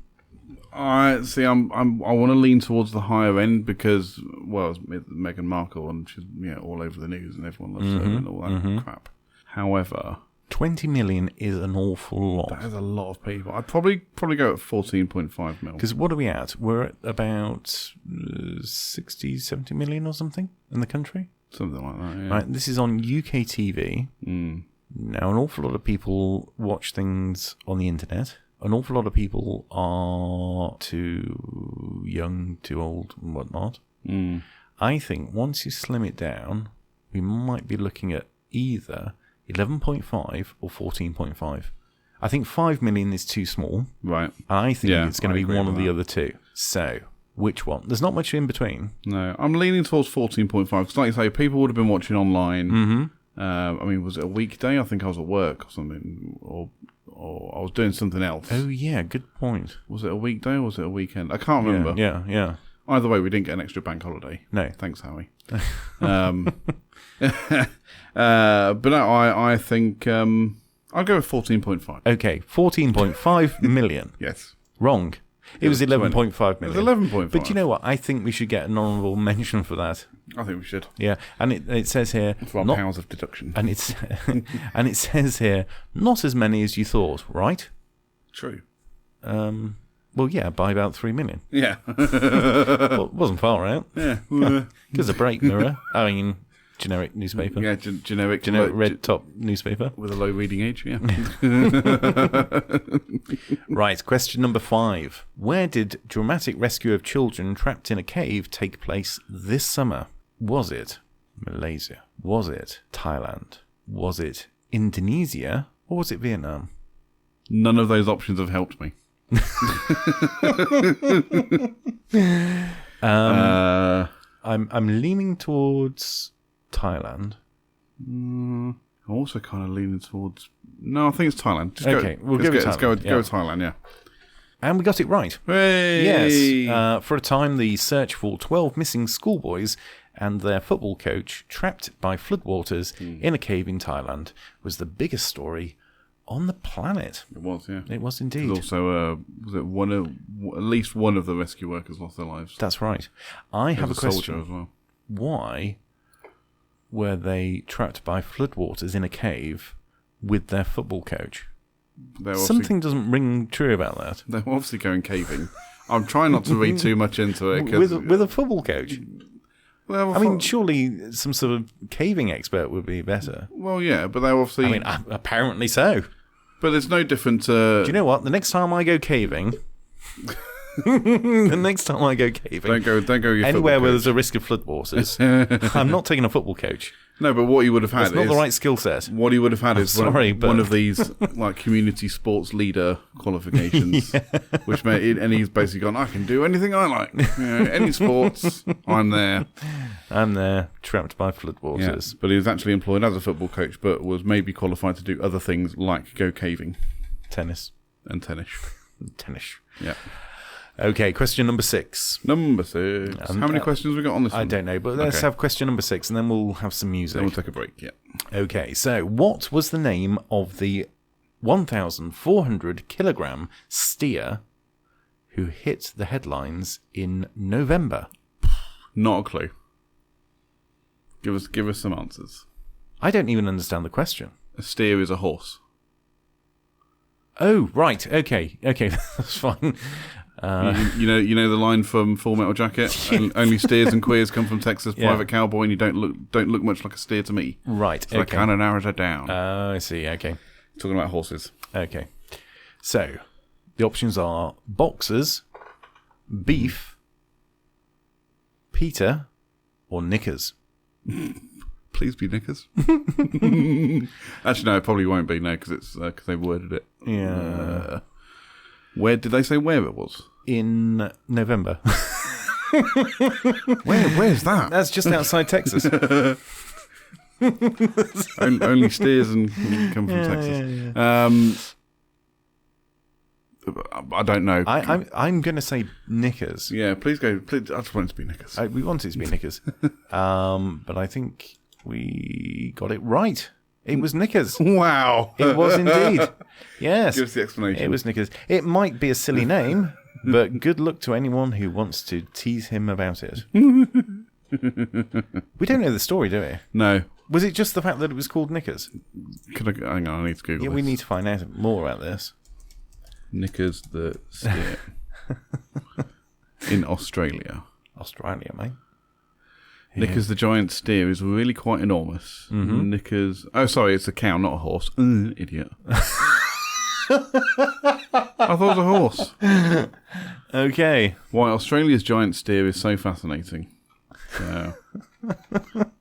I see. I want to lean towards the higher end because, well, it's Meghan Markle and she's all over the news and everyone loves her and all that crap. However, 20 million is an awful lot. That is a lot of people. I'd probably go at 14.5 mil. Because what are we at? We're at about 60, 70 million or something in the country. Something like that. Yeah. Right. This is on UK TV. Now, an awful lot of people watch things on the internet. An awful lot of people are too young, too old, and whatnot. I think once you slim it down, we might be looking at either 11.5 or 14.5. I think 5 million is too small. Right. I think it's going to be one of the other two. So, which one? There's not much in between. No, I'm leaning towards 14.5 because, like you say, people would have been watching online. I mean, was it a weekday? I think I was at work or something, or I was doing something else. Oh, yeah, good point. Was it a weekday or was it a weekend? I can't remember. Yeah. Either way, we didn't get an extra bank holiday. No. Thanks, Howie. But no, I think I'll go with 14.5. Okay, 14.5 million. Yes. Wrong. It was 11.5 million. It was 11.5. But you know what? I think we should get an honourable mention for that. I think we should. Yeah, and it says here... For our powers of deduction. And it says here, not as many as you thought, right? True. Well, yeah, by about 3 million. Yeah. Well, it wasn't far out. Yeah. Because a break mirror. I mean, generic newspaper. Yeah, generic red top newspaper. With a low reading age, yeah. Right, question number 5. Where did dramatic rescue of children trapped in a cave take place this summer? Was it Malaysia? Was it Thailand? Was it Indonesia? Or was it Vietnam? None of those options have helped me. I'm leaning towards Thailand. I'm also kind of leaning towards... No, I think it's Thailand. We'll go with Thailand. Let's go with Thailand, yeah. And we got it right. Hey! Yes. For a time, the search for 12 missing schoolboys and their football coach trapped by floodwaters in a cave in Thailand was the biggest story on the planet. It was, yeah. It was indeed. Also, was it at least one of the rescue workers lost their lives? That's right. I have a question. As well. Why were they trapped by floodwaters in a cave with their football coach? Something doesn't ring true about that. They're obviously going caving. I'm trying not to read too much into it. With a football coach? Well, I mean, surely some sort of caving expert would be better. Well, yeah, but they're obviously... I mean, apparently so. But it's no different to... Do you know what? The next time I go caving... Don't go anywhere where there's a risk of floodwaters. I'm not taking a football coach. No, but what you would have had is not the right skill set. What he would have had one of these like community sports leader qualifications, which and he's basically gone, I can do anything I like. Any sports, I'm there. I'm there, trapped by floodwaters. Yeah, but he was actually employed as a football coach, but was maybe qualified to do other things like go caving, tennis. Yeah. Okay, question number 6. How many questions we got on this one? I don't know, but let's have question number 6 and then we'll have some music. Then we'll take a break, yeah. Okay, so what was the name of the 1,400 kilogram steer who hit the headlines in November? Not a clue. Give us some answers. I don't even understand the question. A steer is a horse. Oh, right. Okay, that's fine. You know the line from Full Metal Jacket. Only steers and queers come from Texas. Private cowboy, and you don't look much like a steer to me. Right. So that kind of narrows it down. I see. Okay. Talking about horses. Okay. So the options are boxers, beef, Peter, or Knickers. Please be Knickers. Actually, no, it probably won't be. No, because they've worded it. Yeah. Where did they say where it was? In November. Where's that? That's just outside Texas. Only steers and come from Texas. I don't know. I'm going to say Knickers. Yeah, please go. Please, I just want it to be Knickers. We want it to be Knickers. But I think we got it right. It was Knickers. Wow. It was indeed. Yes. Give us the explanation. It was Knickers. It might be a silly name, but good luck to anyone who wants to tease him about it. We don't know the story, do we? No. Was it just the fact that it was called Knickers? Hang on, I need to Google Yeah, this. we need to find out more about this. Knickers the steer. In Australia. Australia, mate. Knickers the giant steer is really quite enormous. Mm-hmm. Knickers... Oh, sorry, it's a cow, not a horse. Idiot. I thought it was a horse. Okay. Why Australia's giant steer is so fascinating. So,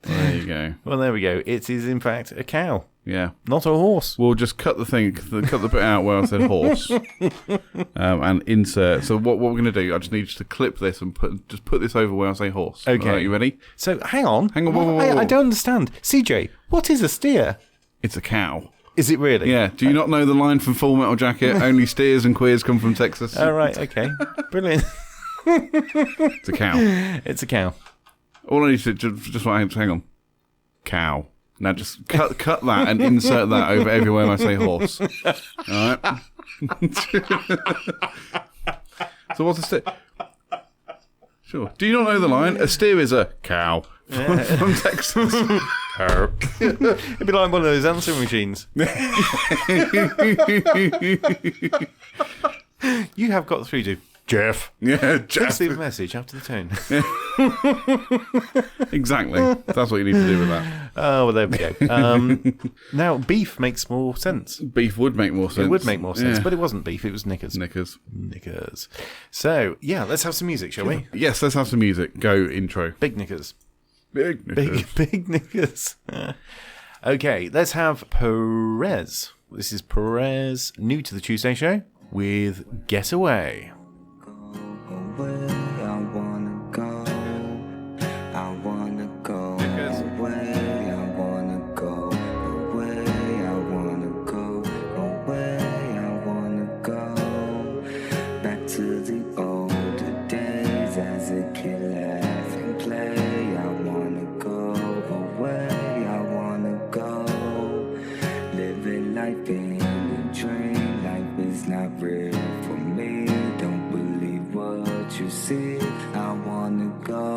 there you go. Well, there we go. It is, in fact, a cow, Yeah. not a horse. We'll just cut the bit out where I said horse, and insert. So what we're going to do? I just need you to clip this and put this over where I say horse. Okay. All right, you ready? So, hang on. Whoa. I don't understand. CJ, what is a steer? It's a cow. Is it really? Yeah. Do you not know the line from Full Metal Jacket? Only steers and queers come from Texas. All right. Okay. Brilliant. It's a cow. It's a cow. All I need to just hang on. Cow. Now just cut that and insert that over everywhere I say horse. All right. So what's a steer? Sure. Do you not know the line? A steer is a cow from Texas. It'd be like one of those answering machines. You have got through to Jeff. Yeah, Please Jeff. leave a message after the tone. Exactly. That's what you need to do with that. Oh, well, there we go. Now, beef makes more sense. Beef would make more sense. It would make more sense, Yeah. but it wasn't beef, it was Knickers. Knickers. So, yeah, let's have some music, shall we? Yes, let's have some music. Go intro. Big Knickers. Big Knickers. Big Knickers. Okay, let's have Perez. This is Perez, new to the Tuesday show, with Get Away. Away, I wanna go. I wanna go away. I wanna go away. I wanna go away. I wanna go back to the older days as a kid, laugh and play. I wanna go away. I wanna go living life in a dream. Life is not real for me. Don't believe what you see. I wanna go.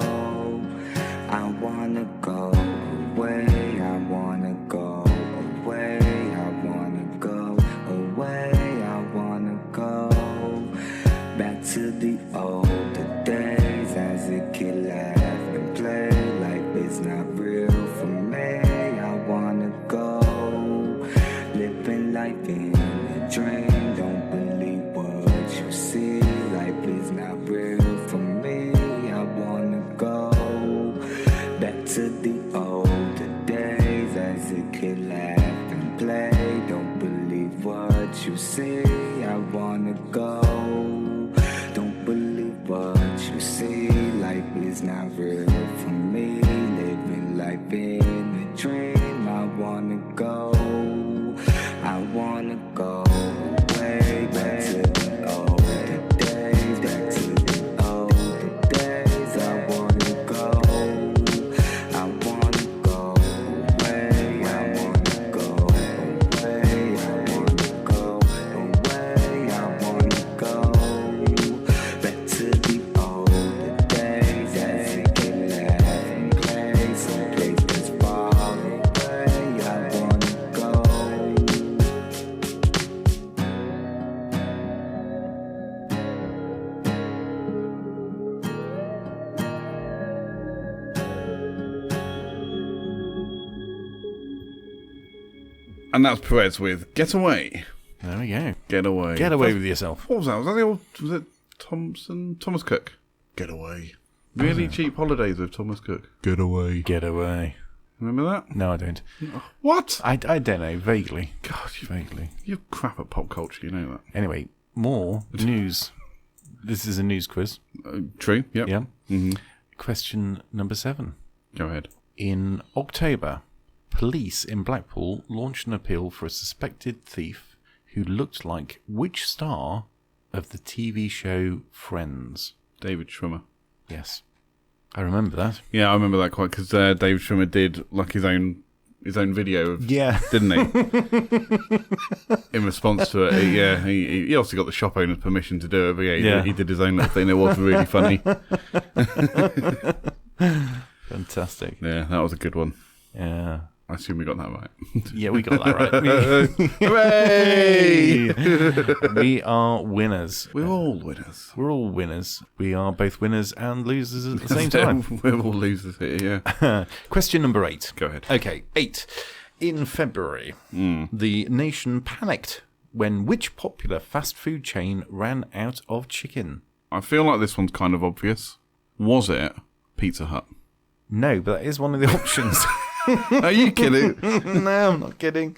I wanna go away. I wanna go away. I wanna go away. I wanna go back to the older days as a kid, laugh and play. Life is not real for me. I wanna go living life in a dream. Don't believe what you see. Life is not real for me. I wanna go back to the older days as a kid, laugh and play. Don't believe what you see. I wanna go. Don't believe what you see. Life is not real for me. Living life in a dream. I wanna go. I wanna go away back to the older days. Back to the older days. I wanna go. I wanna go away. I wanna go away. I wanna go away. I wanna go back to the older days as a kid, laugh and play. Someplace that's far away. I wanna go. And that's Perez with Get Away. There we go. Get Away. Get away with yourself. What was that? Was it Thomas Cook? Get Away. Really cheap holidays with Thomas Cook. Get Away. Get away. Remember that? No, I don't. What? I don't know, vaguely. God, Vaguely. you're crap at pop culture, you know that. Anyway, more news. This is a news quiz. True, yep. Yeah. Mm-hmm. Question number 7. Go ahead. In October, police in Blackpool launched an appeal for a suspected thief who looked like which star of the TV show Friends? David Schwimmer. Yes. I remember that. Yeah, I remember that quite, because David Schwimmer did like his own video of, didn't he? In response to it, he also got the shop owner's permission to do it, but he did his own little thing. It was really funny. Fantastic. Yeah, that was a good one. Yeah. I assume we got that right. Yeah, we got that right. Hooray! We are winners. We're all winners. We're all winners. We are both winners and losers at the same time. We're all losers here, yeah. Question number 8. Go ahead. Okay, 8. In February, the nation panicked when which popular fast food chain ran out of chicken? I feel like this one's kind of obvious. Was it Pizza Hut? No, but that is one of the options. Are you kidding? No, I'm not kidding.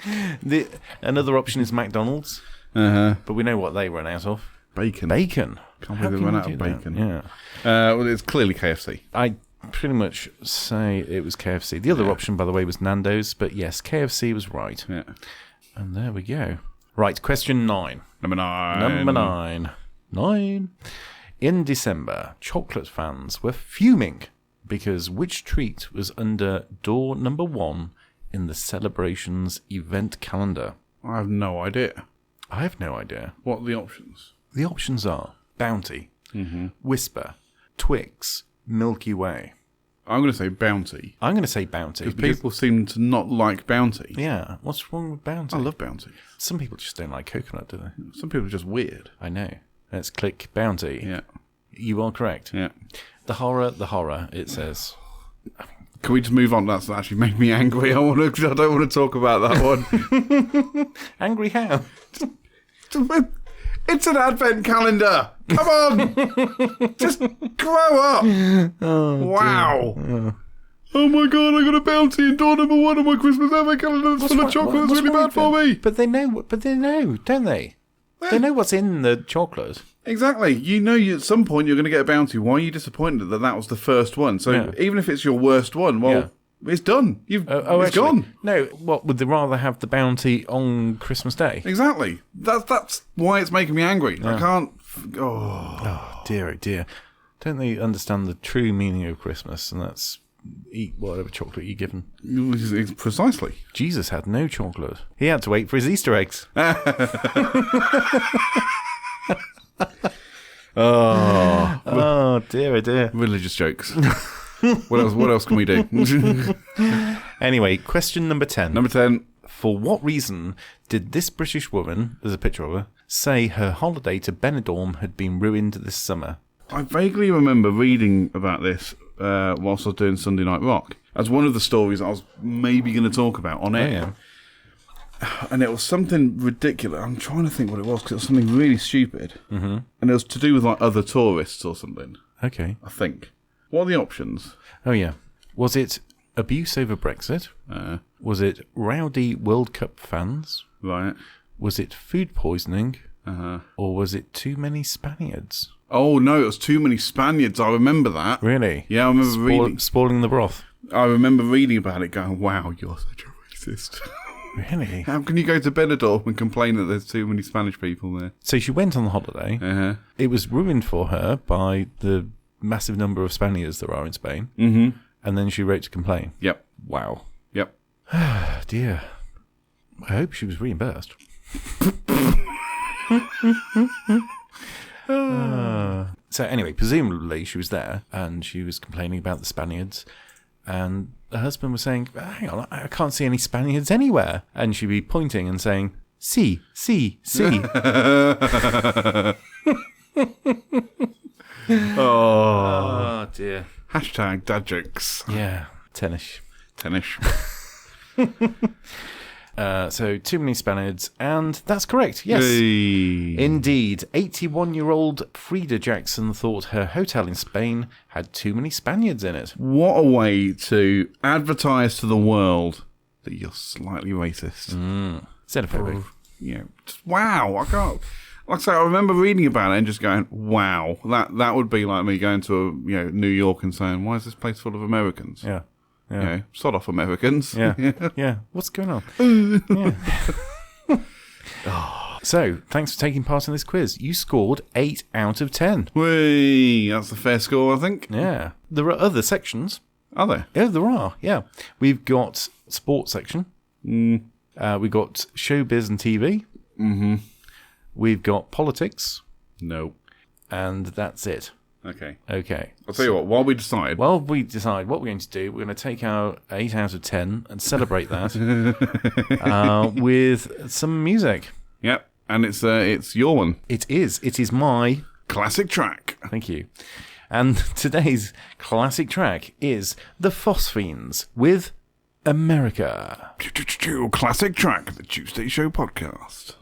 Another option is McDonald's. But we know what they ran out of. Bacon. Bacon. Can't How believe they can ran you out of do that? bacon. Yeah. Well, it's clearly KFC. I pretty much say it was KFC. The other option, by the way, was Nando's. But yes, KFC was right. Yeah. And there we go. Right, question 9. Number 9. Number 9. In December, chocolate fans were fuming because which treat was under door number 1 in the celebration's event calendar? I have no idea. I have no idea. What are the options? The options are Bounty, Whisper, Twix, Milky Way. I'm going to say Bounty. I'm going to say Bounty. Because people seem to not like Bounty. Yeah, what's wrong with Bounty? I love Bounty. Some people just don't like coconut, do they? Some people are just weird. I know. Let's click Bounty. Yeah. You are correct. Yeah. The horror, it says. Can we just move on? That's actually made me angry. I don't want to talk about that one. Angry how? It's an advent calendar. Come on. Just grow up. Wow. Oh my God, I got a Bounty in door number 1 on my Christmas advent calendar that's full of chocolate. That's really bad for me. But they know, don't they? Yeah. They know what's in the chocolate. Exactly. You know at some point you're going to get a Bounty. Why are you disappointed that was the first one? So even if it's your worst one, it's done. It's gone. No, what, would they rather have the Bounty on Christmas Day? Exactly. That's why it's making me angry. I can't... Oh, dear, oh dear. Don't they understand the true meaning of Christmas? And that's eat whatever chocolate you're given. Precisely. Jesus had no chocolate. He had to wait for his Easter eggs. Oh dear, oh dear. Religious jokes. What else can we do? Anyway, question number 10. Number 10. For what reason did this British woman, there's a picture of her, say her holiday to Benidorm had been ruined this summer? I vaguely remember reading about this whilst I was doing Sunday Night Rock as one of the stories I was maybe going to talk about on air. Oh, yeah. And it was something ridiculous. I'm trying to think what it was, because it was something really stupid. Mm-hmm. And it was to do with like other tourists or something. Okay. I think. What are the options? Oh, yeah. Was it abuse over Brexit? Was it rowdy World Cup fans? Right. Was it food poisoning? Or was it too many Spaniards? Oh, no, it was too many Spaniards. I remember that. Really? Yeah, I remember reading. Spoiling the broth. I remember reading about it going, wow, you're such a racist. Really? How can you go to Benidorm and complain that there's too many Spanish people there? So she went on the holiday. It was ruined for her by the massive number of Spaniards there are in Spain. Mm-hmm. And then she wrote to complain. Yep. Wow. Yep. Dear. I hope she was reimbursed. So anyway, presumably she was there and she was complaining about the Spaniards, and the husband was saying, hang on, I can't see any Spaniards anywhere. And she'd be pointing and saying, see. Oh dear. Hashtag dad jokes. Yeah, tennis. So too many Spaniards, and that's correct. Yes, indeed. 81-year-old Frida Jackson thought her hotel in Spain had too many Spaniards in it. What a way to advertise to the world that you're slightly racist. Xenophobic. Wow, I can't. Like I say, I remember reading about it and just going, "Wow, that would be like me going to New York and saying, why is this place full of Americans? Yeah. Sod off Americans. Yeah. What's going on? Yeah. So, thanks for taking part in this quiz. You scored 8 out of 10. Whee, that's the fair score, I think. Yeah. There are other sections. Are there? Yeah, there are. Yeah. We've got sports section. We've got showbiz and TV. Mm-hmm. We've got politics. No. And that's it. Okay. I'll tell you what, while we decide what we're going to do, we're going to take our 8 out of 10 and celebrate that with some music. Yep. And it's your one. It is my classic track. Thank you. And today's classic track is The Phosphenes with America. Classic track, the Tuesday Show podcast.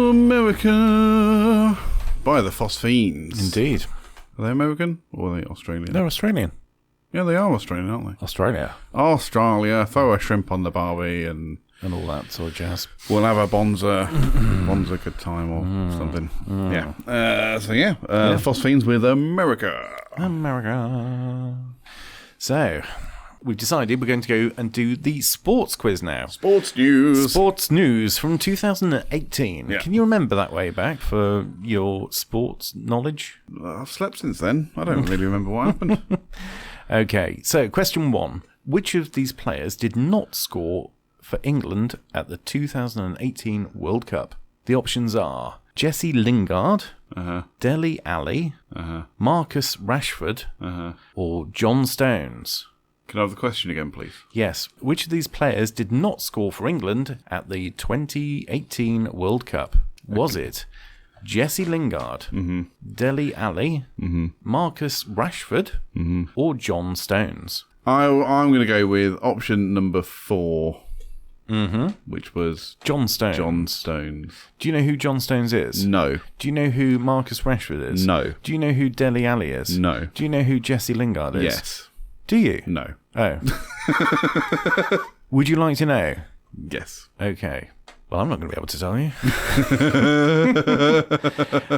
America by the Phosphenes. Indeed. Are they American or are they Australian? They're Australian. Yeah, they are Australian, aren't they? Australia. Throw a shrimp on the barbie and all that sort of jazz. We'll have a Bonza good time or something. Yeah. Phosphenes with America. So, we've decided we're going to go and do the sports quiz now. Sports news from 2018. Yeah. Can you remember that way back for your sports knowledge? I've slept since then. I don't really remember what happened. Okay, so question 1. Which of these players did not score for England at the 2018 World Cup? The options are Jesse Lingard, Dele Alli, Marcus Rashford, or John Stones? Can I have the question again, please? Yes. Which of these players did not score for England at the 2018 World Cup? Was it Jesse Lingard, Dele Alli, Marcus Rashford, or John Stones? I'm going to go with option number 4, which was John Stones. John Stones. Do you know who John Stones is? No. Do you know who Marcus Rashford is? No. Do you know who Dele Alli is? No. Do you know who Jesse Lingard is? Yes. Do you? No. Oh. Would you like to know? Yes. Okay. Well, I'm not going to be able to tell you.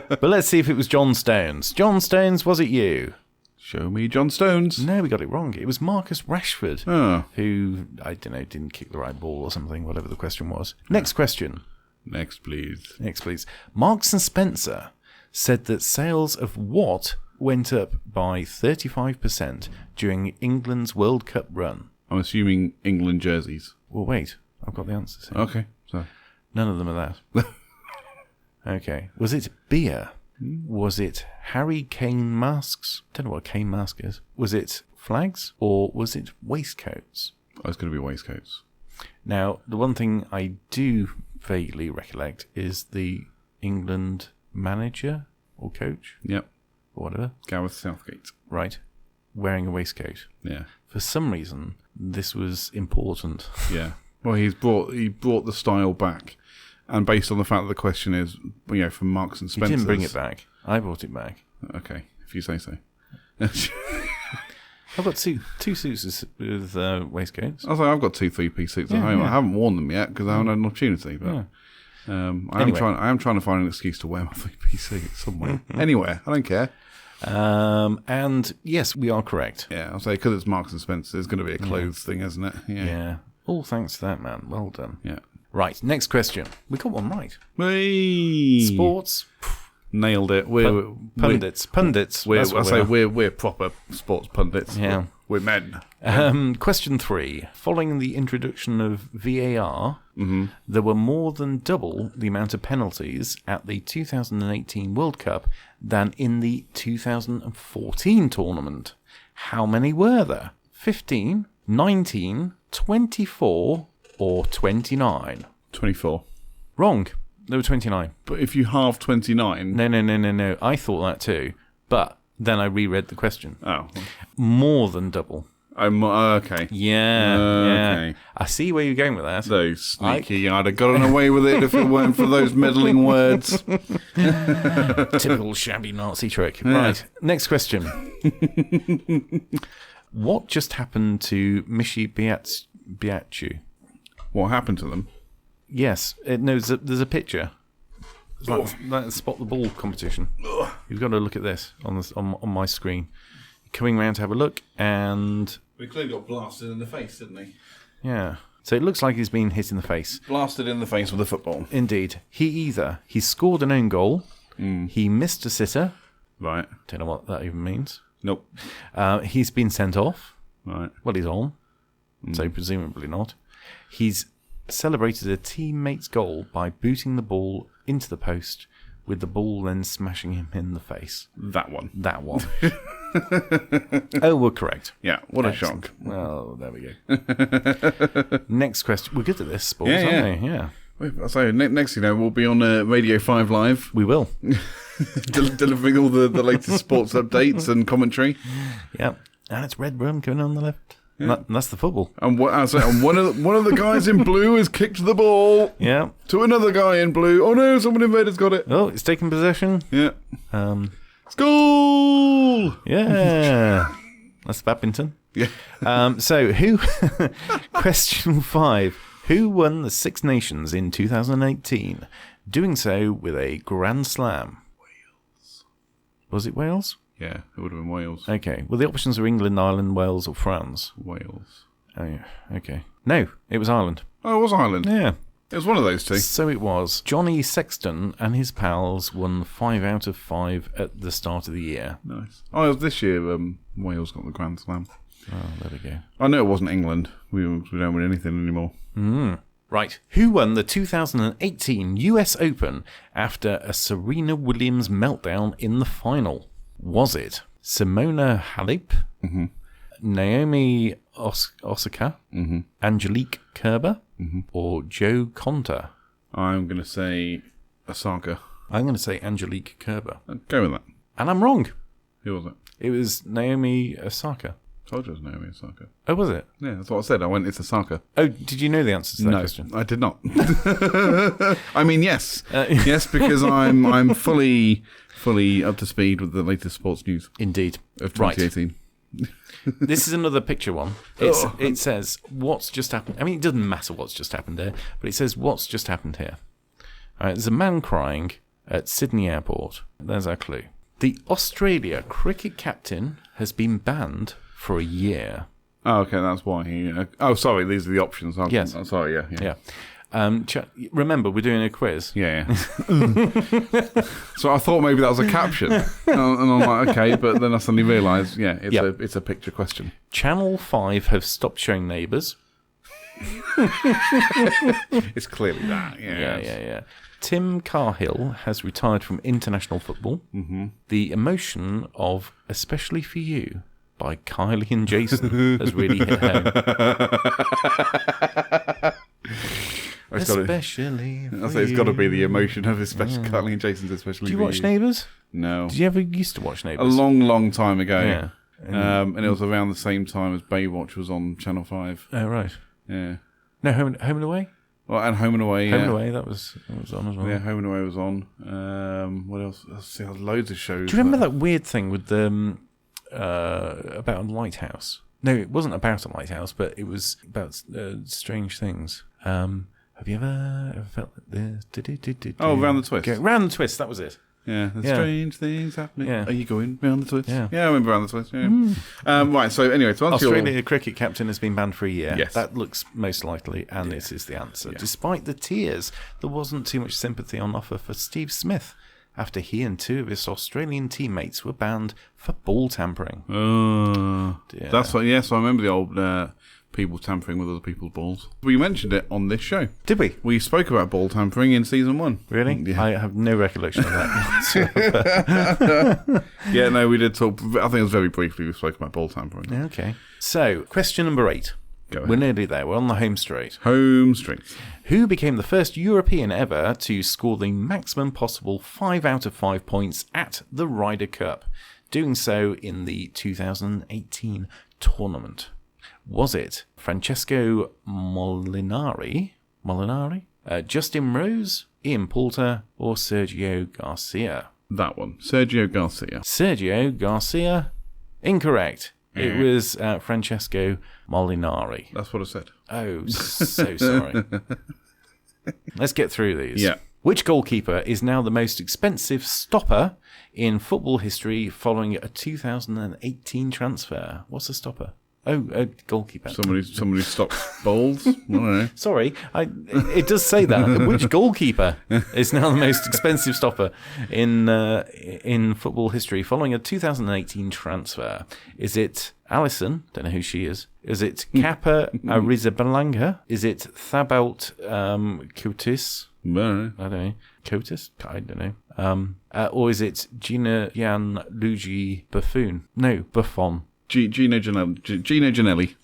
But let's see if it was John Stones. John Stones, was it you? Show me John Stones. No, we got it wrong. It was Marcus Rashford, Oh. who, I don't know, didn't kick the right ball or something, whatever the question was. Next question. Next, please. Next, please. Marks and Spencer said that sales of what went up by 35% during England's World Cup run? I'm assuming England jerseys. Well, wait. I've got the answers here. Okay. So None of them are that. Okay. Was it beer? Was it Harry Kane masks? Don't know what a cane mask is. Was it flags? Or was it waistcoats? it's going to be waistcoats. Now, the one thing I do vaguely recollect is the England manager or coach Yep. or whatever, Gareth Southgate. right, wearing a waistcoat. Yeah. For some reason, this was important. Yeah. Well, he brought the style back, and based on the fact that the question is, from Marks and He Spencer. didn't bring it back. I brought it back. Okay, if you say so. I've got two suits with waistcoats. I was like, I've got 2 3-piece suits at Yeah, home. yeah. I haven't worn them yet because I haven't had an opportunity. But I am trying to find an excuse to wear my 3-piece suit somewhere, anywhere. I don't care. And yes, we are correct. Yeah, I'll say because it's Marks and Spencer, there's going to be a clothes thing, isn't it? Yeah. All thanks to that, man. Well done. Yeah. Right, next question. We got one right. Whee! Sports. Nailed it. Pundits. Pundits. That's what we are. We're proper sports pundits. Yeah. We're men. Question 3. Following the introduction of VAR, there were more than double the amount of penalties at the 2018 World Cup than in the 2014 tournament. How many were there? 15, 19, 24, or 29? 24. Wrong. There were 29. But if you halve 29... No. I thought that too. But then I reread the question. Oh. More than double. Okay. Yeah. Okay. I see where you're going with that. Those sneaky. I'd have gotten away with it if it weren't for those meddling words. Typical shabby Nazi trick. Yeah. Right. Next question. What just happened to Mishi Biatchu? What happened to them? Yes. There's a picture. It's like that spot the ball competition. You've got to look at this on my screen. Coming round to have a look, and We clearly got blasted in the face, didn't he? yeah. So it looks like he's been hit in the face. Blasted in the face with a football. Indeed. He scored an own goal, he missed a sitter. Right. Don't know what that even means. Nope. He's been sent off. Right. Well, he's on, so presumably not. He's celebrated a teammate's goal by booting the ball into the post, with the ball then smashing him in the face. That one. That one. Oh, we're correct. Yeah, what a Excellent. shock. Well, there we go. Next question. We're good at this, sports, aren't we? Yeah. So next, we'll be on Radio 5 Live, We will. delivering all the latest sports updates and commentary. Yep. And it's Red Room going on the left. Yeah. And that's the football. And one of the guys in blue has kicked the ball Yeah. to another guy in blue. Oh no, someone in red has got it. Oh, it's taking possession. Yeah. School! Yeah. That's badminton. Yeah. So, question 5. Who won the Six Nations in 2018? Doing so with a Grand Slam. Wales. Was it Wales? Yeah, it would have been Wales. Okay. Well, the options are England, Ireland, Wales, or France. Wales. Oh, yeah. Okay. No, it was Ireland. Oh, it was Ireland. Yeah. It was one of those two. So it was. Johnny Sexton and his pals won 5 out of 5 at the start of the year. Nice. Oh, it was this year Wales got the Grand Slam. Oh, there we go. I know it wasn't England. We don't win anything anymore. Right. Who won the 2018 US Open after a Serena Williams meltdown in the final? Was it Simona Halep, Naomi Osaka, Angelique Kerber, or Joe Conter? I'm going to say Osaka. I'm going to say Angelique Kerber. Go with that. And I'm wrong. Who was it? It was Naomi Osaka. Told you it was Naomi Osaka. Oh, was it? Yeah, that's what I said. I went, it's Osaka. Oh, did you know the answer to that question? I did not. I mean, yes. Yes, because I'm fully up to speed with the latest sports news Indeed. of 2018. This is another picture one. It says, what's just happened? I mean, it doesn't matter what's just happened there, but it says, what's just happened here? All right, there's a man crying at Sydney Airport. There's our clue. The Australia cricket captain has been banned for a year. Oh, okay, that's why he... sorry, these are the options. Yes. I'm sorry, yeah. Remember, we're doing a quiz. Yeah. So I thought maybe that was a caption. And I'm like, okay, but then I suddenly realised, it's a picture question. Channel 5 have stopped showing Neighbours. It's clearly that, Yeah. Tim Cahill has retired from international football. The emotion of Especially for You by Kylie and Jason has really hit home. Especially It's got to be the emotion of Kylie and Jason's Especially Do you for watch Neighbours? No. Did you ever used to watch A Neighbours? long time ago. Yeah. And it was around the same time as Baywatch was on Channel 5. Oh, right. Yeah. No, Home and Away? Well, and Home and Away. Home and Away, that was on as well. Yeah, Home and Away was on. What else? Let's see, there's loads of shows. Do you remember that weird thing with about a lighthouse? No, it wasn't about a lighthouse, but it was about strange things. Have you ever felt this? Oh, Round the Twist. Round the Twist, that was it. Yeah, there's strange things happening. Yeah. Are you going round the twist? Yeah. I remember round the twist. Yeah. Right. So anyway, to answer Australia cricket captain has been banned for a year. Yes. That looks most likely, and this is the answer. Yeah. Despite the tears, there wasn't too much sympathy on offer for Steve Smith after he and two of his Australian teammates were banned for ball tampering. That's what. Yes, I remember the old people tampering with other people's balls. We mentioned it on this show. Did we? We spoke about ball tampering in season 1. Really? Yeah. I have no recollection of that. Yeah, no, we did talk. I think it was very briefly we spoke about ball tampering. Okay. So, question number 8. Go ahead. We're nearly there. We're on the home straight. Home straight. Who became the first European ever to score the maximum possible 5 out of 5 points at the Ryder Cup, doing so in the 2018 tournament? Was it Francesco Molinari, Justin Rose, Ian Poulter, or Sergio Garcia? That one. Sergio Garcia. Incorrect. It was Francesco Molinari. That's what I said. Oh, so sorry. Let's get through these. Yeah. Which goalkeeper is now the most expensive stopper in football history following a 2018 transfer? What's a stopper? Oh, a goalkeeper. Somebody stops bowls. I don't know. Sorry, it does say that. Which goalkeeper is now the most expensive stopper in football history following a 2018 transfer? Is it Alisson? Don't know who she is. Is it Kappa Arrizabalaga? Is it Thabaut Kotis? No. I don't know. Kotis? I don't know. Or is it Gianluigi Buffon? No, Buffon. Gino Ginelli.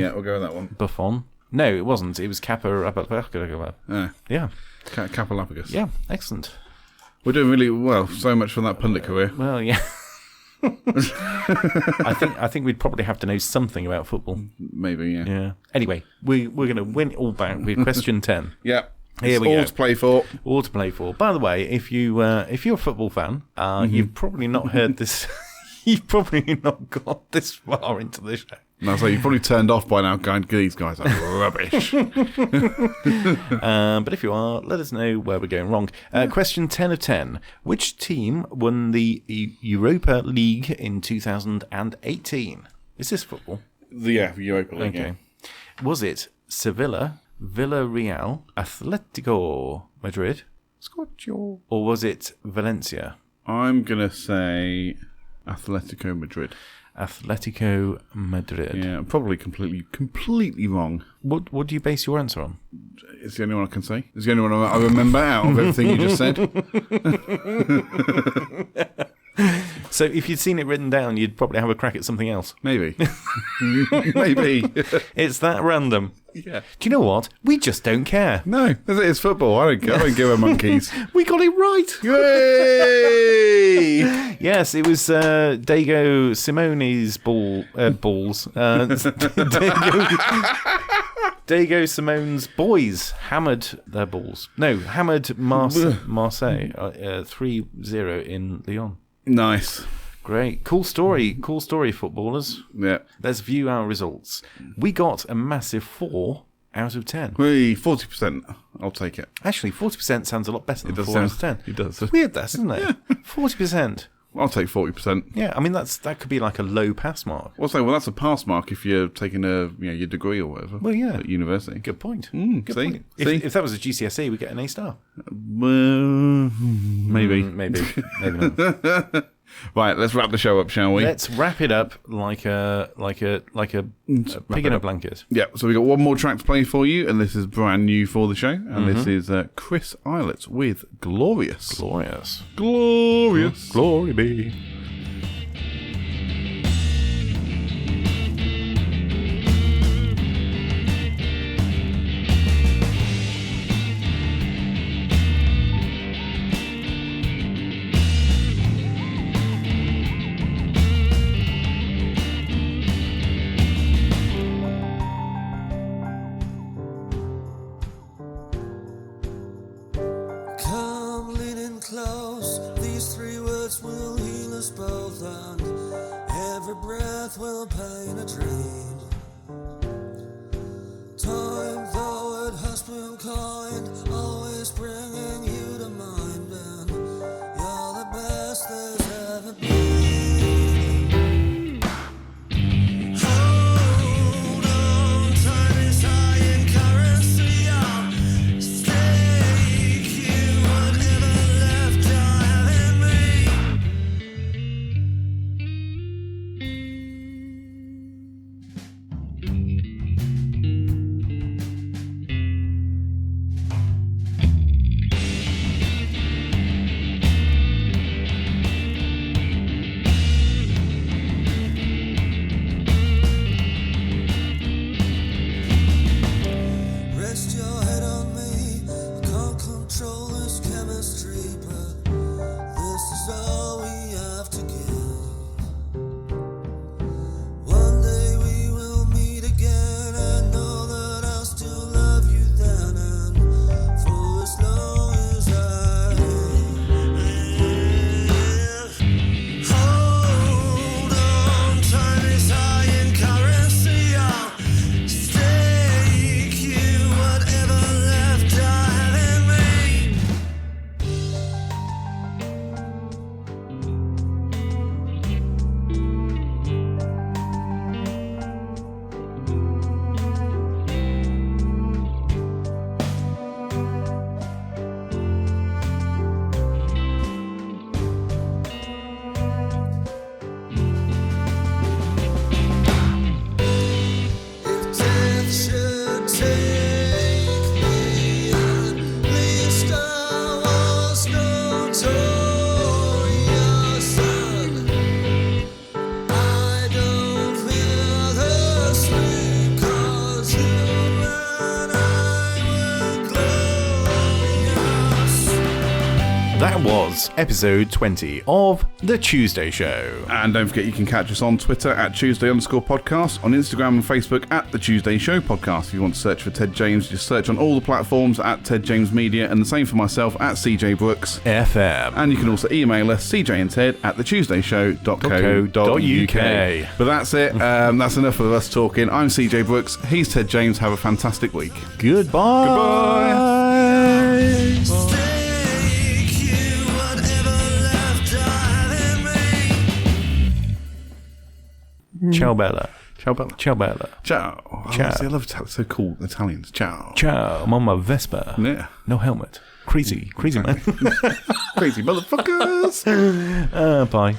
Yeah, we'll go with that one. Buffon. No, it wasn't. It was Kappa Arrizabalaga. Yeah. Kapalapagos. Yeah, excellent. We're doing really well. So much for that pundit career. Well, yeah. I think we'd probably have to know something about football. Maybe, yeah. Yeah. Anyway, we're going to win it all back with question 10. Yeah. Here we all go. to play for. All to play for. By the way, if you're a football fan, you've probably not heard this. You've probably not got this far into the show. No, so you've probably turned off by now going, these guys are rubbish. But if you are, let us know where we're going wrong. Question 10 of 10. Which team won the Europa League in 2018? Is this football? Yeah, Europa League. Okay. Was it Sevilla, Villarreal, Atletico Madrid, Scorcho, or was it Valencia? I'm going to say Atletico Madrid. Atletico Madrid. Yeah, probably completely wrong. What do you base your answer on? It's the only one I can say. It's the only one I remember out of everything you just said. So if you'd seen it written down, you'd probably have a crack at something else. Maybe. Maybe. It's that random. Yeah. Do you know what? We just don't care. No, it's football. I don't give a monkeys. We got it right. Yay! Yes, it was Diego Simone's balls. Diego Simone's boys hammered their balls. No, hammered Marseille 3-0 in Lyon. Nice. Great. Cool story, footballers. Yeah. Let's view our results. We got a massive 4 out of 10. 40%. I'll take it. Actually, 40% sounds a lot better than 4 out of 10. It does. It's weird, that, isn't it? Yeah. 40%. I'll take 40%. Yeah, I mean, that could be like a low pass mark. Well, that's a pass mark if you're taking your degree or whatever. Well, yeah. At university. Good point. Good Good see? point. See? If that was a GCSE, we'd get an A star. Maybe. Maybe not. Right, let's wrap the show up, shall we? Let's wrap it up like a pig in a blanket. Yeah, so we got one more track to play for you, and this is brand new for the show, and this is Chris Eilert with Glorious. Glorious. Glorious. Glory be. Come leaning close, these 3 words will heal us both, and every breath will paint a dream. Time, though it has been kind, always bringing you to mind, and you're the best there's ever been. Hold on, time is high in currency, I'll stake you whatever left I have in me. Rest your head on me, I can't control this chemistry, but this is all we have to give. One day we will meet again, and know that I'll still love you then, and for as long as I live. Hold on, time is high in currency, I'll stake you whatever left I have in me. If death should take me, at least I was notorious, and I don't fear the sleep, 'cause you and I were glorious. That was episode 20 of The Tuesday Show. And don't forget, you can catch us on Twitter at Tuesday_podcast, on Instagram and Facebook at The Tuesday Show Podcast. If you want to search for Ted James, just search on all the platforms at Ted James Media, and the same for myself at CJ Brooks. FM. And you can also email us, cjandted@thetuesdayshow.co.uk. But that's it. That's enough of us talking. I'm CJ Brooks. He's Ted James. Have a fantastic week. Goodbye. Goodbye. Stake you whatever left I have in me. Ciao Bella. Ciao, Bella. Ciao Bella. Ciao. Ciao. I love Italians. So cool, Italians. Ciao. Ciao. I'm on my Vespa. Yeah. No helmet. Crazy man. Crazy motherfuckers. Bye.